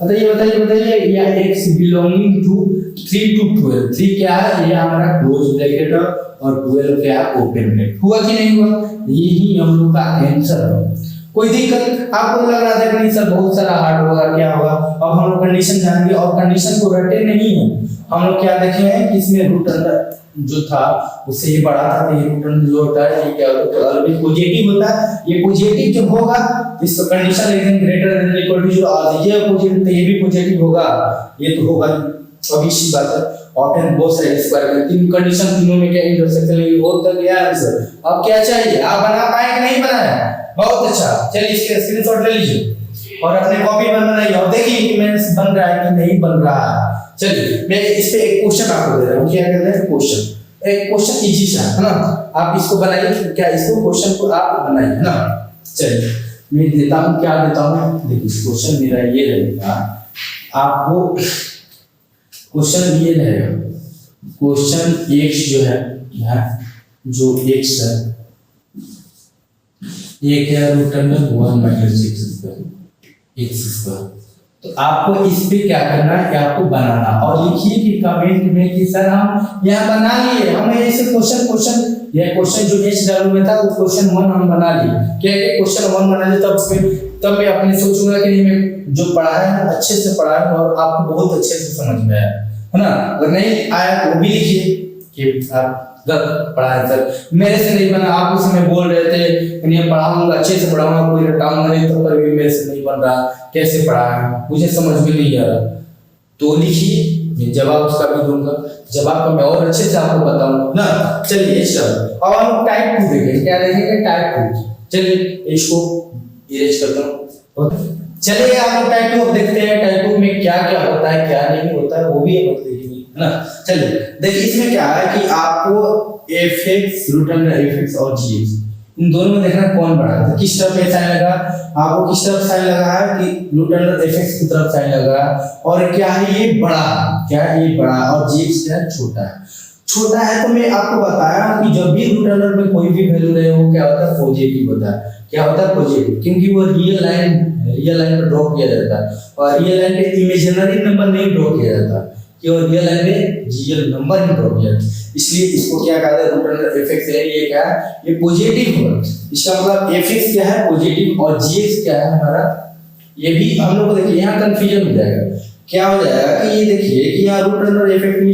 बताइए या x बिलोंगिंग टू 3 टू 12। 3 क्या है ये हमारा क्लोज ब्रैकेट और 12 क्या है ओपन ब्रैकेट। हुआ कि नहीं हुआ, यही हम लोग का आंसर है। कोई दिक्कत आपको लग रहा था कि नहीं सर बहुत सारा हार्ड होगा क्या होगा। अब हम लोग कंडीशन जानेंगे और कंडीशन को रटे नहीं है। हम लोग क्या देखे हैं कि इसमें रूट अंडर जो था उससे ये बड़ा था, तो ये रूट अंडर जो होता है ये क्या होता है अगर पॉजिटिव होता है। ये पॉजिटिव जब होगा इसका कंडीशन एकदम ग्रेटर देन इक्वल टू 0 ये पॉजिटिव तो ये भी पॉजिटिव होगा, ये तो होगा अभी सी बात है। और फिर बोथ साइड स्क्वायर में तीन कंडीशन तीनों में क्या इंटरसेक्शन लेंगे हो तक गया आंसर। अब क्या चाहिए आप बना पाए कि नहीं बनाया, बहुत अच्छा। चलिए इसके स्क्रीनशॉट ले लीजिए और अपने कॉपी पर बनाइए और देखिए कि मैं बन रहा है कि नहीं बन रहा है। चलिए मैं इस पे एक क्वेश्चन आपको दे रहा हूं, क्या कहते हैं क्वेश्चन, एक क्वेश्चन इजी सा है ना। आप इसको बनाइए, क्या इसको क्वेश्चन को आप बनाइए है ना। चलिए मैं देता हूं, क्या देता हूं देखिए क्वेश्चन मेरा ये रहेगा, आपको क्वेश्चन ये रहेगा क्वेश्चन x जो है यहाँ जो x है ये क्या root under 1 minus x square. तो आपको इस पे क्या करना है आपको बनाना और लिखिए कि कमेंट में कि सर हम यहाँ बना लिए, हमने ऐसे क्वेश्चन ये क्वेश्चन जो HW में था वो क्वेश्चन 1 हम बना लिए। क्या ये क्वेश्चन 1 बना लिए तब मैं अपने सोचूंगा कि नहीं मैं जो पढ़ाया है अच्छे से पढ़ाया और आपको बहुत अच्छे से समझ में आया है ना। अगर नहीं आया तो भी लिखिए कि आप गलत पढ़ाया सर मेरे से नहीं बना, आप उस समय बोल रहे थे नहीं पढ़ाऊंगा अच्छे से पढ़ाऊंगा कोई रटाऊंगा नहीं तो पर भी मेरे से नहीं बन रहा, कैसे पढ़ाया मुझे समझ में नहीं आ रहा। तो लिखिए जवाब उसका भी दूंगा, जवाब का मैं और अच्छे से आपको बताऊंगा ना। चलिए अब हम टाइप 2 देखेंगे, क्या देखेंगे टाइप 2। चलिए इसको इरेज करता हूँ। चलिए आप लोग टाइप 2 देखते हैं, टाइप 2 में क्या क्या होता है क्या नहीं होता है वो भी हम देखेंगे है ना। चलिए देखिए इसमें क्या है कि आपको fx रूट अंडर fx और gx इन दोनों में देखना कौन बड़ा है। तो किस तरफ पे साइन लगा, आपको किस तरफ साइन लगा है कि रूट अंडर fx की तरफ साइन लगा है। और क्या है ये बड़ा, क्या है ये बड़ा और gx क्या है छोटा है। तो मैं आपको बताया कि जब भी रूट अंडर में कोई भी वैल्यू रहे वो क्या होता है पॉजिटिव होता है। क्या होता है पॉजिटिव, क्योंकि वो रियल लाइन पर ड्रॉ किया जाता है और रियल लाइन पे इमेजिनरी नंबर नहीं ड्रॉ किया जाता। केवल रियल है में रियल नंबर ही ड्रॉप किया, इसलिए इसको क्या कहते हैं, रूट अंडर एफ एक्स है, ये क्या है, ये पॉजिटिव होगा। इसका मतलब एफ एक्स क्या है, पॉजिटिव, और जी एक्स क्या है हमारा, ये भी हम लोग को देखिए यहाँ कंफ्यूजन हो जाएगा। क्या हो जाएगा कि ये देखिए कि यहाँ रूट अंडर एफ एक्स में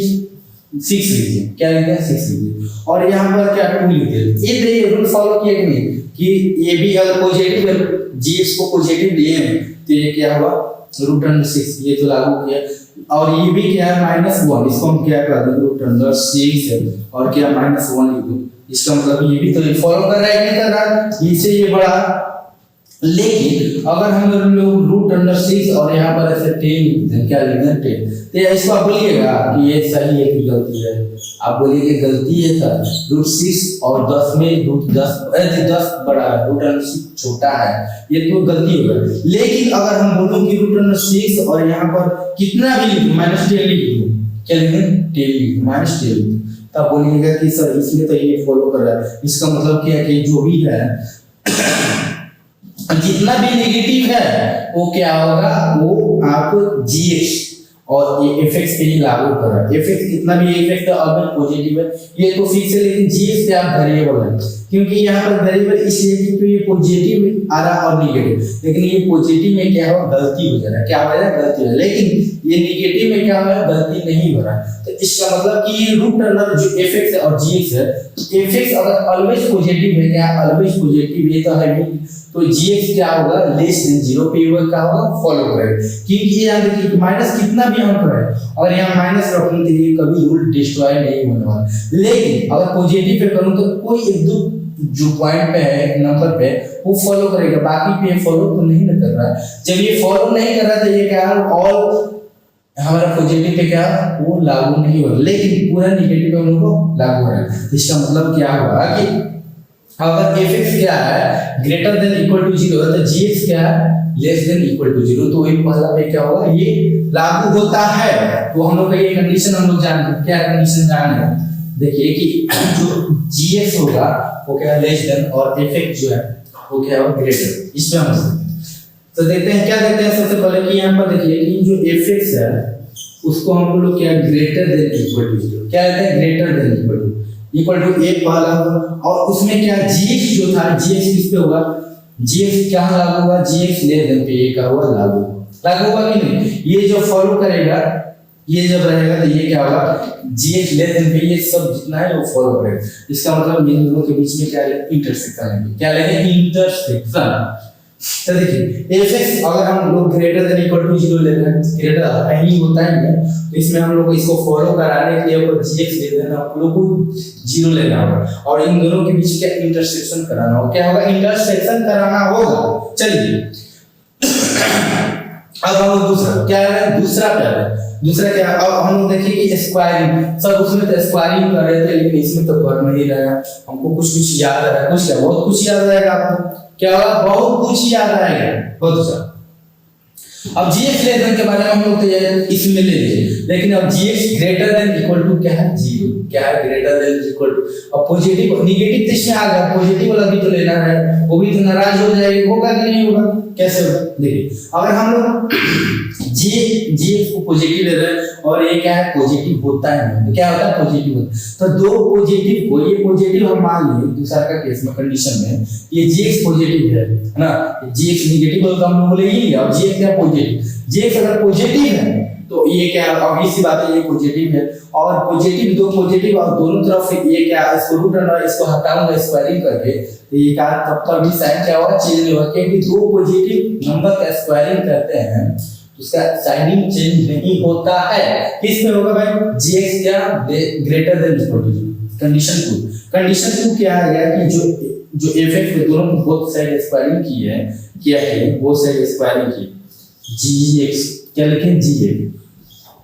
6 लीजिए, क्या लिखते हैं 6 लीजिए, और यहाँ पर क्या 2 लिखते हैं। ये देखिए रूल फॉलो किया कि नहीं, कि ये भी अगर पॉजिटिव है, जी एक्स को पॉजिटिव लिए हैं तो ये क्या हुआ रूट अंडर 6, ये तो लागू किया। और ये भी क्या है -1, इसको हम क्या कर देंगे रूट अंडर 6 है, और क्या -1 लिख दो। इसका मतलब ये भी तो फॉलो कर रहा है, नहीं कर रहा, इससे ये बड़ा। लेकिन अगर हम लोग रूट अंडर 6 और यहाँ पर ऐसे 10 लिखते हैं, क्या लिखते हैं 10, तो इसको आप बोलिएगा कि ये सही है कि गलती है, आप बोलिए कि गलती है सर, रूट 6 और 10 में रूट 10 बड़ा है, रूट अंडर 6 छोटा है, ये तो गलती होगा। लेकिन अगर हम बोलो कि रूट अंडर 6 और यहाँ पर कितना भी लिख दो, -10 लिख दो, क्या लिखें 10 लिख दो, -10 लिख दो, तब बोलिएगा कि सर इसमें तो ये फॉलो कर रहा है। इसका मतलब क्या है कि जो भी है जितना भी नेगेटिव है वो क्या होगा, वो आप जीएक्स और ये एफएक्स पे ही लागू कर रहा है। एफएक्स कितना भी एफएक्स ऑलवेज पॉजिटिव है, ये तो फिक्स है, लेकिन जीएक्स पे आप वेरिएबल है, क्योंकि यहाँ पर वेरिएबल इसलिए क्योंकि ये पॉजिटिव आ रहा और नेगेटिव, लेकिन ये पॉजिटिव में क्या हो गलती हो जा रहा है, क्या हो रहा है गलती हो रहा है, लेकिन ये नेगेटिव में क्या हो रहा है गलती नहीं हो रहा है। तो इसका मतलब कि ये रूट अंडर जो एफएक्स है और जीएक्स है, एफएक्स अगर ऑलवेज पॉजिटिव है, क्या ऑलवेज पॉजिटिव ये तो है नहीं, तो जीएक्स क्या होगा लेस देन 0 पे क्या होगा फॉलो करेगा, क्योंकि ये याद रखिए कि माइनस कितना भी हम करें और यहाँ माइनस रखने के लिए कभी रूल डिस्ट्रॉय नहीं होने वाला। लेकिन अगर पॉजिटिव पे करूँ तो कोई एक दो जो पॉइंट पे है नंबर पे वो फॉलो करेगा, बाकी पे फॉलो तो नहीं कर रहा है। जब ये फॉलो नहीं कर रहा तो ये क्या ऑल हमारा पॉजिटिव पे क्या वो लागू नहीं हो रहा, लेकिन पूरा नेगेटिव पे हम लोग को लागू हो रहा है। इसका मतलब क्या हुआ कि अगर fx क्या है ग्रेटर देन इक्वल टू 0 है तो gx क्या है लेस देन इक्वल टू 0, तो वही पहला पे क्या होगा ये लागू होता है। तो हम लोग का ये कंडीशन हम लोग जान क्या कंडीशन जान है, देखिए कि जो gx होगा वो क्या लेस देन और fx जो है वो क्या होगा ग्रेटर, इसमें हम सकते हैं। तो देखते हैं क्या देखते हैं सबसे पहले कि यहाँ पर देखिए कि जो fx है उसको हम लोग क्या ग्रेटर देन इक्वल टू 0 क्या लेते हैं ग्रेटर देन इक्वल टू एक वाला, और उसमें क्या gx जो था gx किस पे होगा, gx क्या लागू होगा gx लेस देन पे ये क्या हुआ लागू होगा कि नहीं। ये जो फॉलो करेगा ये जब रहेगा तो ये क्या होगा gx लेस देन पे ये सब जितना है वो फॉलो करेगा। इसका मतलब इन दोनों के बीच में क्या है इंटरसेक्शन है, क्या लेंगे इंटरसेक्शन। तो देखिए fx अगर हम लोग ग्रेटर देन इक्वल टू 0 लेते हैं, ग्रेटर नहीं होता है तो इसमें हम लोग को इसको फॉलो कराने के लिए gx ले देना, हम लोग को 0 लेना होगा और इन दोनों के बीच क्या इंटरसेक्शन कराना होगा, क्या होगा इंटरसेक्शन कराना होगा। चलिए अब हम लोग दूसरा क्या है, दूसरा क्या है, अब हम लोग देखिए कि स्क्वायरिंग, सब उसमें तो स्क्वायरिंग कर रहे थे लेकिन इसमें तो कर नहीं रहा है, हमको कुछ याद आ रहा है, कुछ क्या बहुत कुछ याद आएगा आपको, क्या होगा बहुत कुछ याद आएगा बहुत अच्छा। अब gx लेस देन के बारे में हम लोग तो ये इसमें ले लीजिए, लेकिन अब gx greater than equal to क्या है 0, क्या है ग्रेटर देन इक्वल टू, अब पॉजिटिव नेगेटिव तो इसमें आ गया, पॉजिटिव वाला भी तो लेना है, वो भी तो नाराज हो जाएगा, होगा कि नहीं होगा, कैसे होगा। देखिए अगर हम लोग gx को पॉजिटिव ले रहे हैं और ये क्या है पॉजिटिव होता है नहीं, तो क्या होता है पॉजिटिव होता है, तो दो पॉजिटिव को ये पॉजिटिव हम मान लिए दूसरा का केस में कंडीशन में ये gx पॉजिटिव है ना, gx नेगेटिव होगा हम लोग बोलेंगे और gx क्या पॉजिटिव, gx अगर पॉजिटिव है तो ये क्या ऑब्वियस सी बात है ये पॉजिटिव है, और पॉजिटिव दो पॉजिटिव और दोनों तरफ ये क्या इसको रूट अंडर इसको हटाऊंगा स्क्वायरिंग करके तो ये क्या तब तक भी साइन क्या होगा चेंज नहीं होगा, क्योंकि दो पॉजिटिव नंबर का स्क्वायरिंग करते हैं उसका साइनिंग चेंज नहीं होता है। किस में होगा भाई gx क्या greater than equal to 0। Condition 2 क्या आ गया कि जो fx में दोनों बोथ साइड स्क्वायरिंग की है क्या है बोथ साइड स्क्वायरिंग की gx क्या लिखें gx,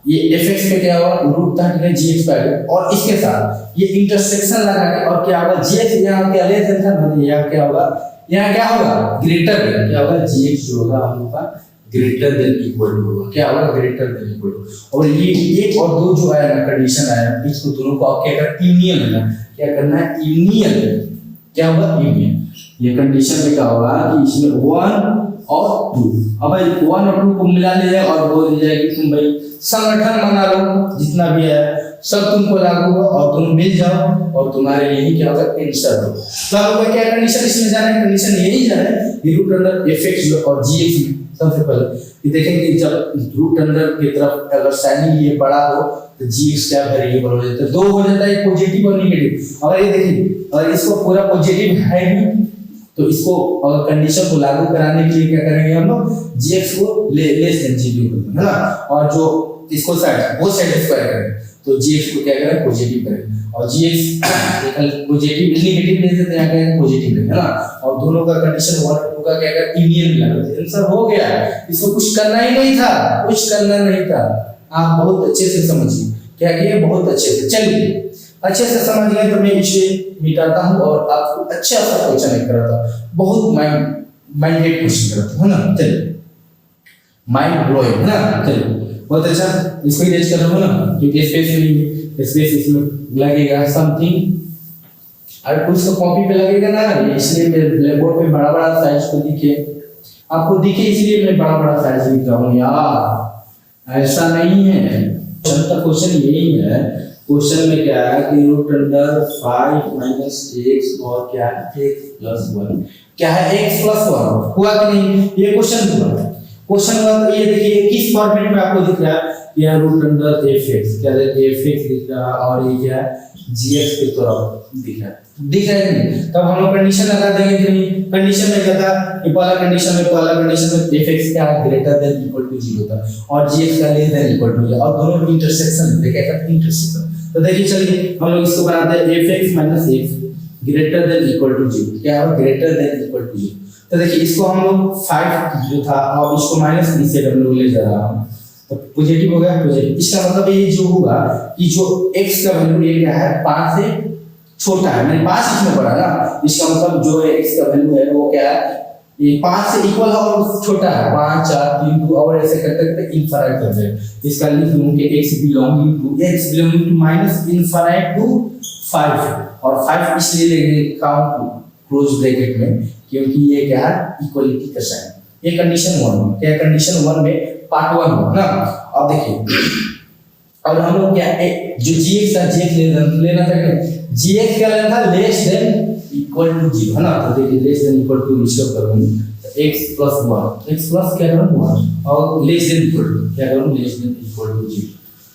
ये fx पे क्या होगा रूट तक में gx पे आएगा और इसके साथ ये इंटरसेक्शन लगाने और क्या होगा gx यहाँ क्या लेस देन था मतलब यहाँ क्या होगा ग्रेटर देन क्या होगा gx जो होगा हम लोग का ग्रेटर देन इक्वल टू होगा, क्या होगा ग्रेटर देन इक्वल टू। और ये एक और दो जो आया ना कंडीशन आया इसको दोनों को आप क्या करना यूनियन लेना, क्या करना है यूनियन, क्या होगा यूनियन। ये कंडीशन में क्या होगा कि इसमें 1 और 2। अब भाई 1 और 2 को मिला लिया और बोल दिया कि तुम भाई संगठन बना लो, जितना भी है सब तुमको लागू हो और तुम मिल जाओ और तुम्हारे लिए क्या होगा आंसर हो। तो अब क्या कंडीशन इसमें जाना है, कंडीशन यही जाना है रूट अंडर fx और gx में। सबसे पहले ये देखेंगे कि जब रूट अंडर की तरफ अगर साइन ये बड़ा हो तो gx क्या वेरिएबल हो जाता है, दो हो जाता है, पॉजिटिव और नेगेटिव। और ये देखिए अगर इसको पूरा पॉजिटिव है भी तो इसको अगर कंडीशन को लागू कराने के लिए क्या करेंगे हम लोग gx को लेस देन 0 है ना, और जो इसको साइड वो सेटिस्फाई करेंगे तो gx को क्या करें पॉजिटिव करें और gx पॉजिटिव नेगेटिव ले देते हैं, क्या पॉजिटिव है ना, और दोनों का कंडीशन 1 और 2 का क्या कर यूनियन मिला देते आंसर हो गया। इसको कुछ करना ही नहीं था, कुछ करना नहीं था। आप बहुत अच्छे से समझिए क्या किए, बहुत अच्छे से। चलिए अच्छे से समझ गए तो मैं इसे मिटाता हूं और आपको अच्छा सा क्वेश्चन एक कराता, बहुत माइंडेड क्वेश्चन कराता हूं ना। चलिए माइंड ब्लोइंग है ना, चलिए बहुत अच्छा। इसको इरेज कर रहा हूं ना क्योंकि स्पेस नहीं, स्पेस इसमें लगेगा समथिंग, और कुछ तो कॉपी पे लगेगा ना, इसलिए मैं ब्लैक बोर्ड पे बड़ा बड़ा साइज को दिखे आपको दिखे, इसलिए मैं बड़ा बड़ा साइज लिख रहा हूं यार, ऐसा नहीं है। क्वेश्चन यही है, क्वेश्चन में क्या है कि रूट अंडर 5 - x और क्या है x + 1, क्या है x + 1 हुआ कि नहीं, ये क्वेश्चन हुआ। क्वेश्चन हुआ तो ये देखिए किस फॉर्मेट में आपको दिख रहा है, यह रूट अंडर fx, क्या है fx दिख रहा है और ये क्या है gx की तरफ दिख रहा है नहीं। तब हम लोग कंडीशन लगा देंगे कि नहीं, कंडीशन में क्या था कि पहला कंडीशन में fx क्या है ग्रेटर देन इक्वल टू 0 था और gx का लेस देन इक्वल टू 0 और दोनों इंटरसेक्शन होते क्या कहते हैं इंटरसेक्शन। तो देखिए चलिए हम लोग इसको बनाते हैं fx - x greater than equal to 0, क्या है ग्रेटर देन इक्वल टू 0। तो देखिए इसको हम लोग 5 जो था और इसको माइनस b से हम लोग ले जा रहा हूं तो पॉजिटिव हो गया पॉजिटिव। इसका मतलब ये जो हुआ कि जो x का वैल्यू ये क्या है 5 से छोटा है, मैंने 5 इसमें पढ़ा ना, इसका मतलब जो x का वैल्यू है वो क्या है ये 5 से इक्वल है और छोटा है 5 4 3 2 और ऐसे करते करते इनफाइनाइट कर जाए। इसका लिख लूं कि x belonging to minus infinite to 5 और 5 इसलिए लेंगे काउंट क्लोज ब्रैकेट में क्योंकि ये क्या है इक्वलिटी का साइन। ये कंडीशन 1 में क्या, कंडीशन 1 में पार्ट 1 हुआ ना। अब देखिए और हम लोग क्या जो gx था gx लेना था, gx क्या लेना था लेस देन इक्वल टू 0 है ना। तो देखिए less than equal to restore करूंगा तो x + 1 x प्लस क्या करूंगा 1 और लेस देन इक्वल टू क्या करूं लेस देन इक्वल टू 0।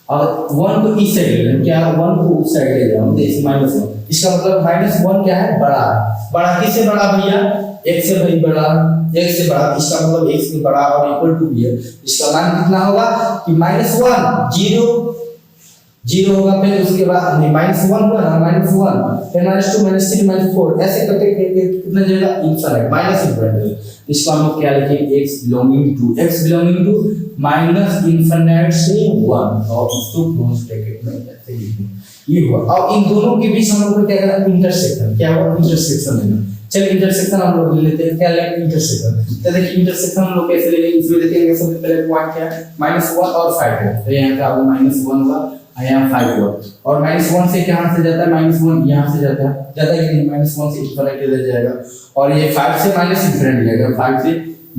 अब 1 को इस साइड ले लें, क्या 1 को उस साइड ले जाऊं तो इस -1, इसका मतलब -1 क्या है बड़ा है। बड़ा किससे बड़ा भैया x से भाई बड़ा, x से बड़ा, इसका मतलब x से बड़ा और इक्वल टू भी है। इसका मान कितना होगा कि -1 0 होगा, फिर उसके बाद नहीं -1 हुआ ना -1 फिर -2 -3 -4 ऐसे करते करते कितना जाएगा इनफाइनाइट माइनस इनफाइनाइट। इसको हम लोग क्या लिखेंगे x belonging to minus infinite से 1 और इसको क्लोज ब्रैकेट में ऐसे लिखेंगे। ये हुआ। अब इन दोनों के बीच हम लोग को क्या करना इंटरसेक्शन, क्या हुआ इंटरसेक्शन लेना। चलिए इंटरसेक्शन हम लोग लेते हैं, क्या लेंगे इंटरसेक्शन। तो देखिए इंटरसेक्शन हम लोग कैसे लेंगे, इसमें देखेंगे सबसे पहले पॉइंट क्या है -1 और 5 है, तो यहां का -1 हुआ यहाँ 5 हुआ और -1 से कहां से जाता है -1 यहां से जाता है कि नहीं -1 से इनफाइनाइट ले जाएगा और ये 5 से माइनस इनफाइनाइट जाएगा 5 से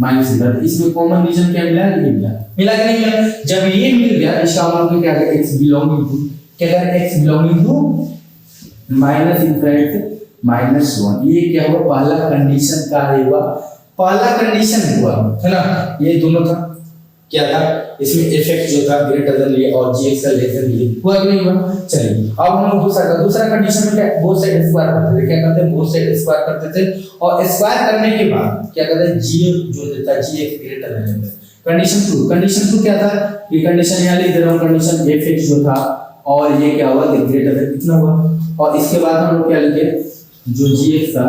माइनस इनफाइनाइट। इसमें कॉमन रीजन क्या मिला ये मिला कि नहीं मिला। जब ये मिल गया इसका मतलब क्या है x बिलोंगिंग टू क्या है x belonging to minus infinite से -1। ये क्या हुआ पहला कंडीशन कार्य हुआ, पहला कंडीशन हुआ है ना। ये दोनों था क्या था इसमें fx जो था ग्रेटर देन ये और gx का लेस देन ये हुआ कि नहीं हुआ। चलिए अब हम लोग दूसरा कंडीशन में क्या बोथ साइड स्क्वायर करते थे, क्या करते हैं बोथ साइड स्क्वायर करते थे और स्क्वायर करने के बाद क्या करते हैं g जो देता है gx ग्रेटर देन लेते हैं। कंडीशन 2 क्या था, ये कंडीशन यहां लिख दे रहा हूं, कंडीशन fx जो था और ये क्या हुआ ग्रेटर देन कितना हुआ और इसके बाद हम लोग क्या लिखे जो gx था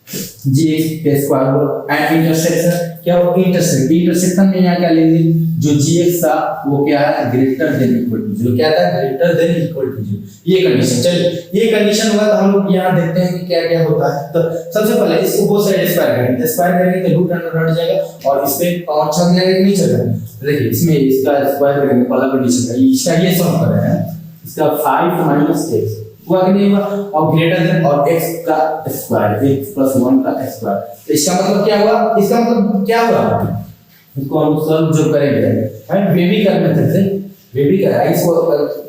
gx का स्क्वायर हुआ एंड इंटरसेक्शन क्या हो इंटरसेक्शन में यहाँ क्या लेंगे जो gx था वो क्या है ग्रेटर देन इक्वल टू 0, क्या था ग्रेटर देन इक्वल टू 0। ये कंडीशन। चलिए ये कंडीशन हुआ तो हम लोग यहाँ देखते हैं कि क्या क्या होता है। तो सबसे पहले इसको बोथ साइड स्क्वायर करेंगे तो रूट अंडर हट जाएगा और इस पे पावर चल जाएगा कि नहीं चलेगा। देखिए इसमें इसका स्क्वायर करेंगे पहला कंडीशन का इसका ये सम कर रहे हैं, इसका 5 - x हुआ कि नहीं हुआ, और ग्रेटर देन और x का स्क्वायर, x + 1 का स्क्वायर। तो इसका मतलब क्या हुआ, इसका मतलब क्या हुआ, इसको हम सॉल्व जो करेंगे है बेबी का मेथड से, बेबी का इसको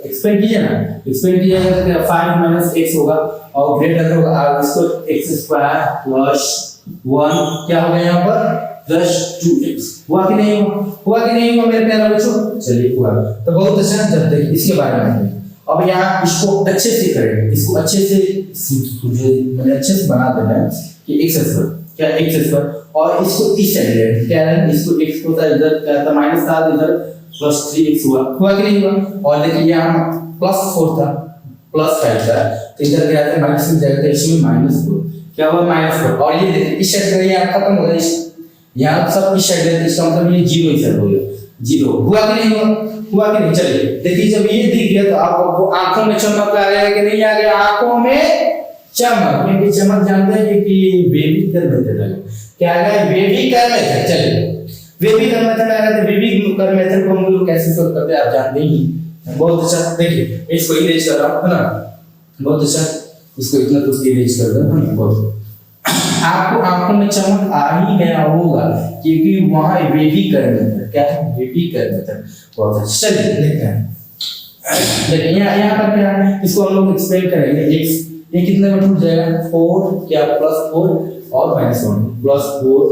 एक्सपेंड कीजिए ना, एक्सपेंड कीजिएगा तो 5 - x होगा और ग्रेटर होगा इसको x² + 1 क्या हो गया यहाँ पर प्लस 2x। हुआ कि नहीं हुआ, हुआ कि नहीं हुआ मेरे प्यारे बच्चों, चलिए हुआ। तो बहुत अच्छा, जब देखिए इसके बारे में अब यहाँ इसको अच्छे से करेंगे, इसको अच्छे से मैंने अच्छे से बना देना है कि x² क्या x² और इसको इस साइड ले क्या है, इसको x को था इधर क्या था माइनस था, इधर +3x हुआ, हुआ कि नहीं हुआ। और देखिए यहाँ +4 था +5 था, तो इधर क्या था माइनस में जाएगा, इसमें -4 क्या हुआ -4। और ये देखिए इस साइड का ये खत्म हो गया, यहाँ सब इस साइड है, इसका मतलब ये 0 इस साइड हो गया, 0 हुआ कि नहीं हुआ, हुआ कि नहीं। चलिए देखिए जब ये दिख गया तो आपको आंखों में चमक आ गया कि नहीं आ गया, आंखों में चमक, क्योंकि चमक जानते हैं कि बेबी कर मेथड है, क्या है बेबी कर मेथड। चलिए बेबी कर मेथड आ रहा है, बेबी कर मेथड को हम लोग कैसे सॉल्व करते हैं आप जानते ही। बहुत अच्छा, देखिए इसको इरेज कर रहा हूं है ना, बहुत अच्छा, इसको इतना तो इरेज कर दो है ना। बहुत आपको आंखों में चमक आ ही गया होगा क्योंकि वहां बेबी कर मेथड क्या है, बेबी कर मेथड। बहुत अच्छा, चलिए देखते हैं। देखिए यहाँ पर क्या है, इसको हम लोग एक्सप्लेन करेंगे। x ये कितने में टूट जाएगा 4 क्या +4 और -1 +4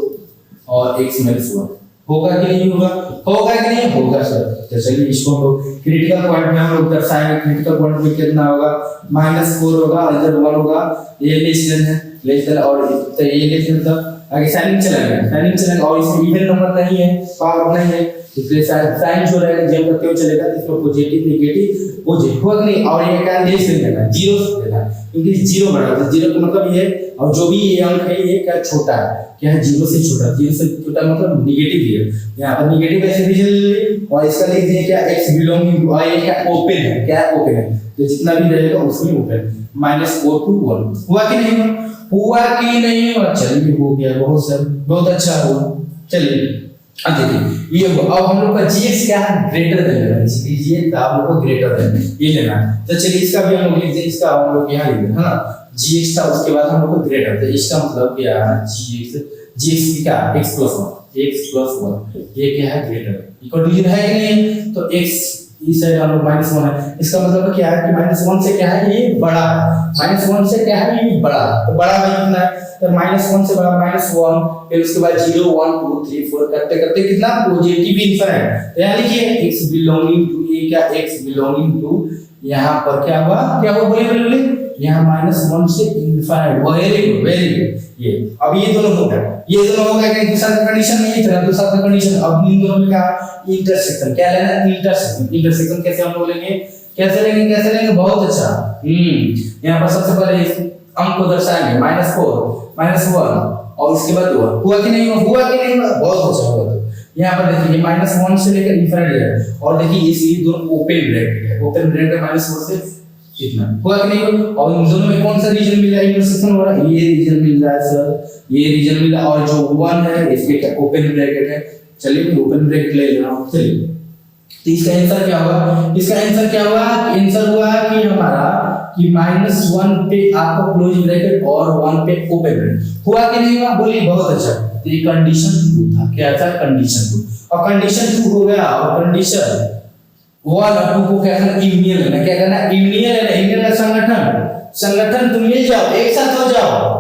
और x - 1 होगा कि नहीं होगा, होगा कि नहीं होगा सर। तो चलिए इसको हम लोग क्रिटिकल पॉइंट में हम लोग दर्शाएंगे, क्रिटिकल पॉइंट में कितना होगा -4 होगा, इधर 1 होगा, ये लेस देन है, लेस देन और तो ये लेस देन था आगे साइनिंग चलेगा, साइनिंग चलेगा और इसमें इवन नंबर नहीं है, पावर नहीं है, इसलिए साइन जो रहेगा जब करते हुए चलेगा इसमें पॉजिटिव नेगेटिव पॉजिटिव होगा नहीं। और ये क्या लेस देन देना 0 देना, क्योंकि 0 बड़ा है, 0 का मतलब ये है, और जो भी ये अंक है ये क्या छोटा है, क्या है 0 से छोटा, 0 से छोटा मतलब नेगेटिव है, यहाँ पर नेगेटिव ऐसे रीजन ले और इसका लिख दिए क्या x बिलोंगिंग टू, और ये क्या ओपन है, क्या ओपन है, तो जितना भी रहेगा उसमें ओपन -4 to 1 हुआ कि नहीं हुआ कि नहीं हुआ। चलिए हो गया, बहुत सर बहुत अच्छा हुआ। चलिए अब देखिए ये अब हम लोग का gx क्या है ग्रेटर देन लेना, लीजिए तो आप लोग को ग्रेटर देन ये लेना है। तो चलिए इसका भी हम लोग लिख दें, इसका हम लोग यहाँ लिख दें है ना, gx था उसके बाद हम लोग को ग्रेटर, तो इसका मतलब क्या है gx क्या x + 1 ये क्या है ग्रेटर इक्वल टू है कि नहीं, तो x इस साइड हम लोग -1 है, इसका मतलब क्या है कि -1 से क्या है ये बड़ा, -1 से क्या है ये बड़ा, तो बड़ा भाई कितना है, तो -1 से बड़ा -1, फिर उसके बाद 0 1 2 3 4 करते करते कितना पॉजिटिव इनफिनिट। तो यहाँ लिखिए x बिलोंगिंग टू, ये क्या x बिलोंगिंग टू, यहाँ पर क्या हुआ बोले यहाँ -1 से infinite. Very good very good, ये अब ये दोनों हो गया, ये दोनों हो गया, दूसरा कंडीशन नहीं था, दूसरा कंडीशन। अब इन दोनों में क्या इंटरसेक्शन क्या लेना, इंटरसेक्शन। इंटरसेक्शन कैसे हम लोग लेंगे, कैसे लेंगे बहुत अच्छा। यहाँ पर सबसे पहले इस अंक को दर्शाएंगे -4 -1 और उसके बाद हुआ कि नहीं हुआ, बहुत अच्छा हुआ। तो यहाँ पर देखिए -1 से लेकर इंफिनिटी है, और देखिए ये दोनों ओपन ब्रैकेट है, ओपन ब्रैकेट -4 से इतना हुआ कि नहीं। और इन दोनों में कौन सा रीजन मिल रहा है, इंटरसेक्शन हो रहा है, ये रीजन मिल रहा है सर, ये रीजन मिल रहा है, और जो 1 है इसके क्या ओपन ब्रैकेट है। चलिए ओपन ब्रैकेट ले लेना, चलिए तो इसका आंसर क्या होगा, इसका आंसर क्या हुआ, आंसर हुआ कि हमारा कि -1 पे आपको क्लोज ब्रैकेट और 1 पे ओपन ब्रैकेट हुआ कि नहीं हुआ, बोलिए बहुत अच्छा। तो ये कंडीशन 2 था, क्या था कंडीशन 2, और कंडीशन 2 हो गया, और कंडीशन 1 और 2 को क्या करना, यूनियन लेना, क्या करना यूनियन लेना, यूनियन का संगठन तुम मिल जाओ, एक साथ हो जाओ,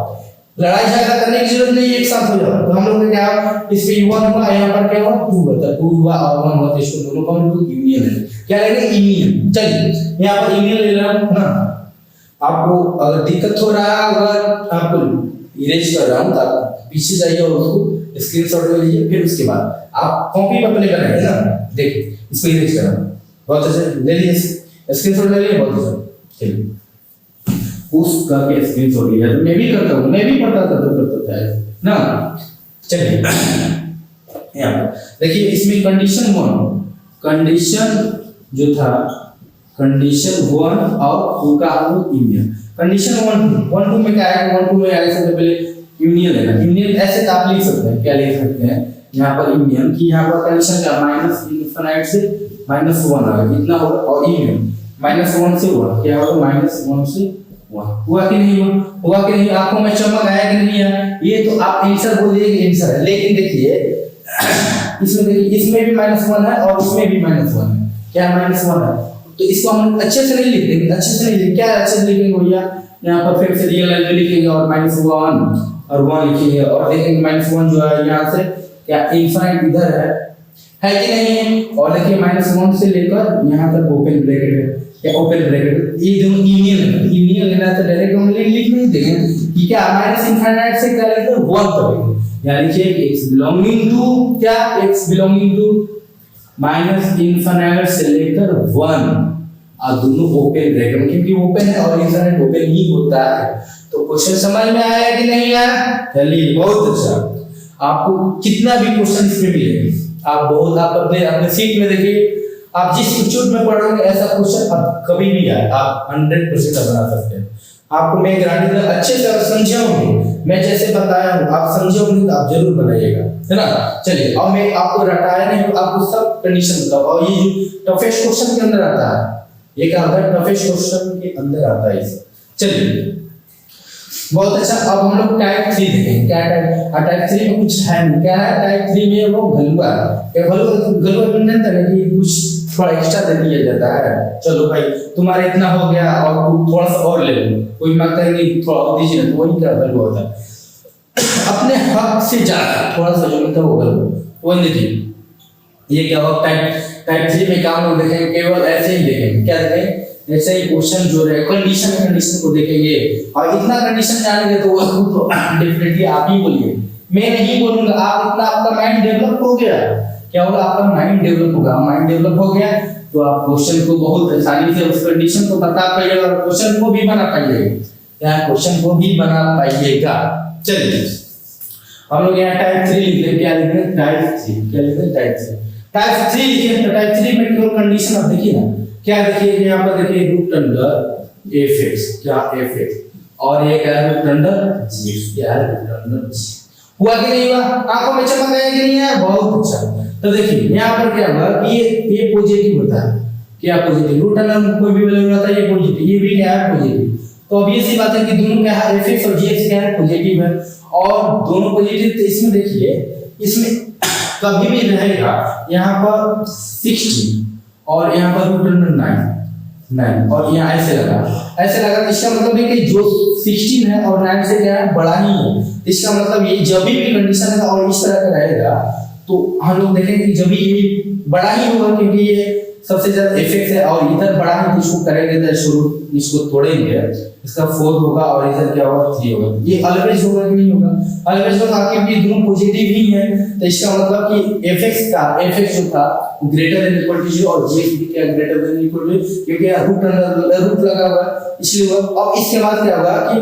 लड़ाई झगड़ा करने की जरूरत नहीं, एक साथ हो जाओ। तो हम लोग ने क्या इस पे 1 हुआ, यहाँ पर क्या हुआ 2 हुआ, 2 हुआ और 1 हुआ, तो इसको दोनों को हम लोग यूनियन लेंगे, क्या लेंगे यूनियन। चलिए यहाँ पर यूनियन ले रहा हूं ना, आपको अगर दिक्कत हो रहा है, अगर आपको इरेज कर रहा हूं तो आप पीछे जाइए और उसको स्क्रीनशॉट ले लीजिए, फिर उसके बाद आप कॉपी पर अपने बनाइए ना। देखिए इसको इरेज कर रहा हूं, बहुत अच्छे ले लीजिए स्क्रीनशॉट ले लीजिए, बहुत अच्छा। चलिए उसका के स्क्रीनशॉट लिया, तो मैं भी करता हूं, मैं भी पढ़ता था ना। चलिए यहाँ पर देखिए इसमें कंडीशन 1 कंडीशन जो था कंडीशन 1 और 2 का हम लोग यूनियन, कंडीशन 1 2 में क्या है, 1 2 में आगे सबसे पहले यूनियन लेना। यूनियन ऐसे तो आप लिख सकते हैं, क्या लिख सकते हैं यहाँ पर यूनियन की, यहाँ पर कंडीशन क्या -∞ से -1 आ गया, कितना होगा, और यूनियन -1 से हुआ, क्या होगा -1 से हुआ कि नहीं हुआ कि नहीं, आंखों में चमक आया कि नहीं आया। ये तो आप आंसर बोल दिए कि आंसर है, लेकिन देखिए इसमें देखिए इसमें भी -1 है और इसमें भी -1 है, क्या -1 है, तो इसको हम अच्छे से नहीं लिख देंगे, अच्छे से नहीं लिखेंगे, क्या अच्छे से लिखेंगे भैया, यहाँ पर फिर से रियल वैल्यू लिखेंगे और -1 और 1 लिखेंगे और देखेंगे -1 जो है यहाँ से क्या इनफाइनाइट इधर है कि नहीं है, और देखिए -1 से लेकर यहाँ तक ओपन ब्रैकेट है, क्या ओपन ब्रैकेट, ये दोनों यूनियन लेना तो डायरेक्ट हम लिख नहीं देंगे कि क्या माइनस इनफाइनाइट से क्या लिखेंगे 1 करेंगे, यानी लिखिए कि x बिलोंगिंग टू क्या, x belonging to minus infinite से लेकर 1 और दोनों ओपन ब्रैकेट, क्योंकि ओपन है और इनफाइनाइट ओपन ही होता है। तो क्वेश्चन समझ में आया कि नहीं आया, चलिए बहुत अच्छा। आपको कितना भी क्वेश्चन इसमें मिलेगा, आप अपने सीट में देखिए, आप जिस इंस्टीट्यूट में पढ़ रहे हो ऐसा क्वेश्चन अब कभी भी आए आप 100% बना सकते हैं। आपको मैं गारंटी दूं, अच्छे से समझे होंगे, मैं जैसे बताया हूं आप समझे होंगे तो आप जरूर बनाइएगा, है ना। चलिए अब मैं आपको रटाया नहीं, आपको सब कंडीशन बताऊं, और ये जो टफेस्ट क्वेश्चन के अंदर आता है, ये क्या होता है टफेस्ट क्वेश्चन के अंदर आता है। चलिए बहुत अच्छा, अब हम लोग टाइप 3 देखेंगे, क्या टाइप 3 में कुछ है नहीं, क्या है टाइप 3 में वो घलुआ है, घलुआ बनता है कि कुछ थोड़ा एक्स्ट्रा दे दिया जाता है, चलो भाई तुम्हारा इतना हो गया और तुम थोड़ा सा और ले लो, कोई मांगता है कि थोड़ा और दीजिए ना, तो वही क्या घलुआ होता है, अपने हक से ज्यादा थोड़ा सा जो मिलता है वो घलुआ, वो देखिए ये क्या होगा टाइप 3 में काम लोग देखेंगे, केवल ऐसे ही देखेंगे, क्या देखेंगे ऐसे ही क्वेश्चन जो है कंडीशन को देखेंगे, और इतना कंडीशन जानेंगे तो डेफिनेटली आप ही बोलिए, मैं नहीं बोलूंगा, आप इतना आपका माइंड डेवलप हो गया, क्या होगा आपका माइंड डेवलप होगा, माइंड डेवलप हो गया तो आप क्वेश्चन को बहुत आसानी से उस कंडीशन को बता पाइएगा और क्वेश्चन को भी बना पाइएगा, या क्वेश्चन को भी बना पाइएगा। चलिए हम लोग यहाँ टाइप 3 लिखते हैं, क्या लिखते हैं टाइप 3, क्या लिखते हैं टाइप 3 लिखिए, तो टाइप 3 में केवल कंडीशन आप देखिए ना, क्या देखिए यहाँ पर देखिए रूट अंडर fx, क्या fx, और ये क्या है रूट अंडर gx, क्या है रूट अंडर g, हुआ कि नहीं हुआ, आंखों में चमक आया कि नहीं आया, बहुत अच्छा। तो देखिए यहाँ पर क्या हुआ कि ये पॉजिटिव होता है, क्या पॉजिटिव, रूट अंडर कोई भी वैल्यू होता है ये पॉजिटिव, ये भी क्या है पॉजिटिव, तो अब ये सी बात है कि दोनों क्या है fx और gx क्या है पॉजिटिव है, और दोनों पॉजिटिव, तो इसमें देखिए इसमें कभी भी रहेगा यहाँ पर 60 और यहाँ पर रूट अंडर 9 और यहाँ ऐसे लगा, तो इसका मतलब है कि जो 16 है और 9 से क्या है बड़ा ही है, इसका मतलब ये जब भी कंडीशन है और इस तरह का रहेगा तो हम लोग देखेंगे कि जब भी ये बड़ा ही होगा, क्योंकि ये सबसे ज्यादा fx है और इधर बड़ा है, तो इसको करेंगे तो शुरू इसको तोड़ेंगे, इसका 4 होगा और इधर क्या होगा 3 होगा, ये ऑलवेज होगा कि नहीं होगा, ऑलवेज होगा क्योंकि दोनों पॉजिटिव ही है, तो इसका मतलब कि fx जो था ग्रेटर देन इक्वल टू 0 और gx भी क्या ग्रेटर देन इक्वल टू, क्योंकि रूट लगा हुआ है इसलिए होगा। अब इसके बाद क्या होगा कि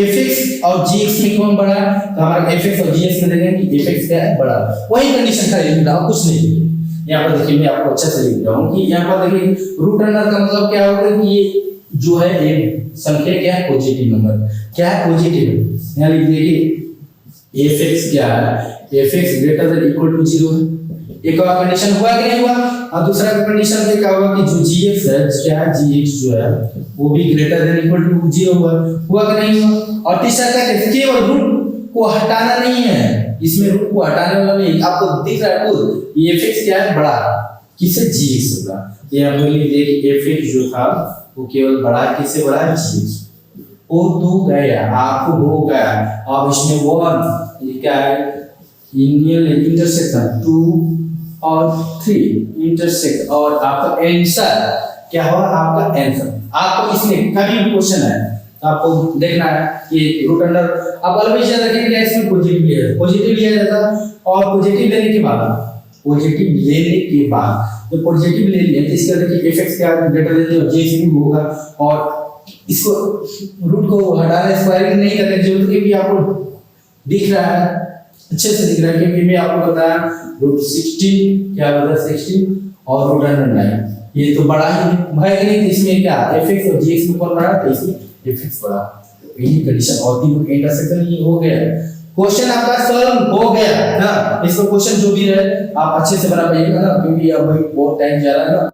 fx और gx में कौन बड़ा है, तो हमारा fx और gx में देखेंगे कि fx क्या है बड़ा, वही कंडीशन का लिख रहा हूं, कुछ नहीं। यहाँ पर देखिए मैं आपको अच्छा से लिख रहा हूँ कि यहाँ पर देखिए रूट अंडर का मतलब क्या होगा कि ये जो है एक संख्या क्या है पॉजिटिव नंबर, क्या है पॉजिटिव, यहाँ लिख देखिए fx क्या है fx greater than equal to 0 है, एक और कंडीशन हुआ कि नहीं हुआ, और दूसरा कंडीशन में क्या होगा कि जो gx है क्या है gx जो है वो भी ग्रेटर देन इक्वल टू 0 हुआ कि नहीं हुआ, और तीसरा क्या है केवल रूट को हटाना नहीं है, इसमें रूट को हटाने वाला नहीं, आपको दिख रहा है खुद ये fx क्या है बड़ा, किससे gx होगा, ये हम लोग देखिए fx जो था वो केवल बड़ा किससे बड़ा है gx, वो तो गया आपको हो गया, अब इसमें 1 ये क्या है इंटरसेक्शन 2 और 3 इंटरसेक्ट, और आपका आंसर क्या होगा, आपका आंसर आपको इसमें कभी भी क्वेश्चन है आपको देखना है कि रूट अंडर आप ऑलवेज याद रखिए इसमें पॉजिटिव लिया जाता है, और पॉजिटिव लेने के बाद जो पॉजिटिव ले लिया तो इसका देखिए fx क्या ग्रेटर देन और gx भी होगा, और इसको रूट को हटाना स्क्वायरिंग नहीं करने की जरूरत, क्योंकि आपको दिख रहा है अच्छे से दिख रहा है, क्योंकि मैं आपको बताया रूट 16 क्या होगा 16 और रूट अंडर 9 ये तो बड़ा ही है कि नहीं, इसमें क्या fx और gx में कौन बड़ा है, तो इसमें fx बड़ा, यही कंडीशन और तीनों इंटरसेक्शन ही हो गया, क्वेश्चन आपका सॉल्व हो गया ना। इसको क्वेश्चन जो भी रहे आप अच्छे से बना पाइएगा ना, क्योंकि अब बहुत टाइम जा रहा है ना।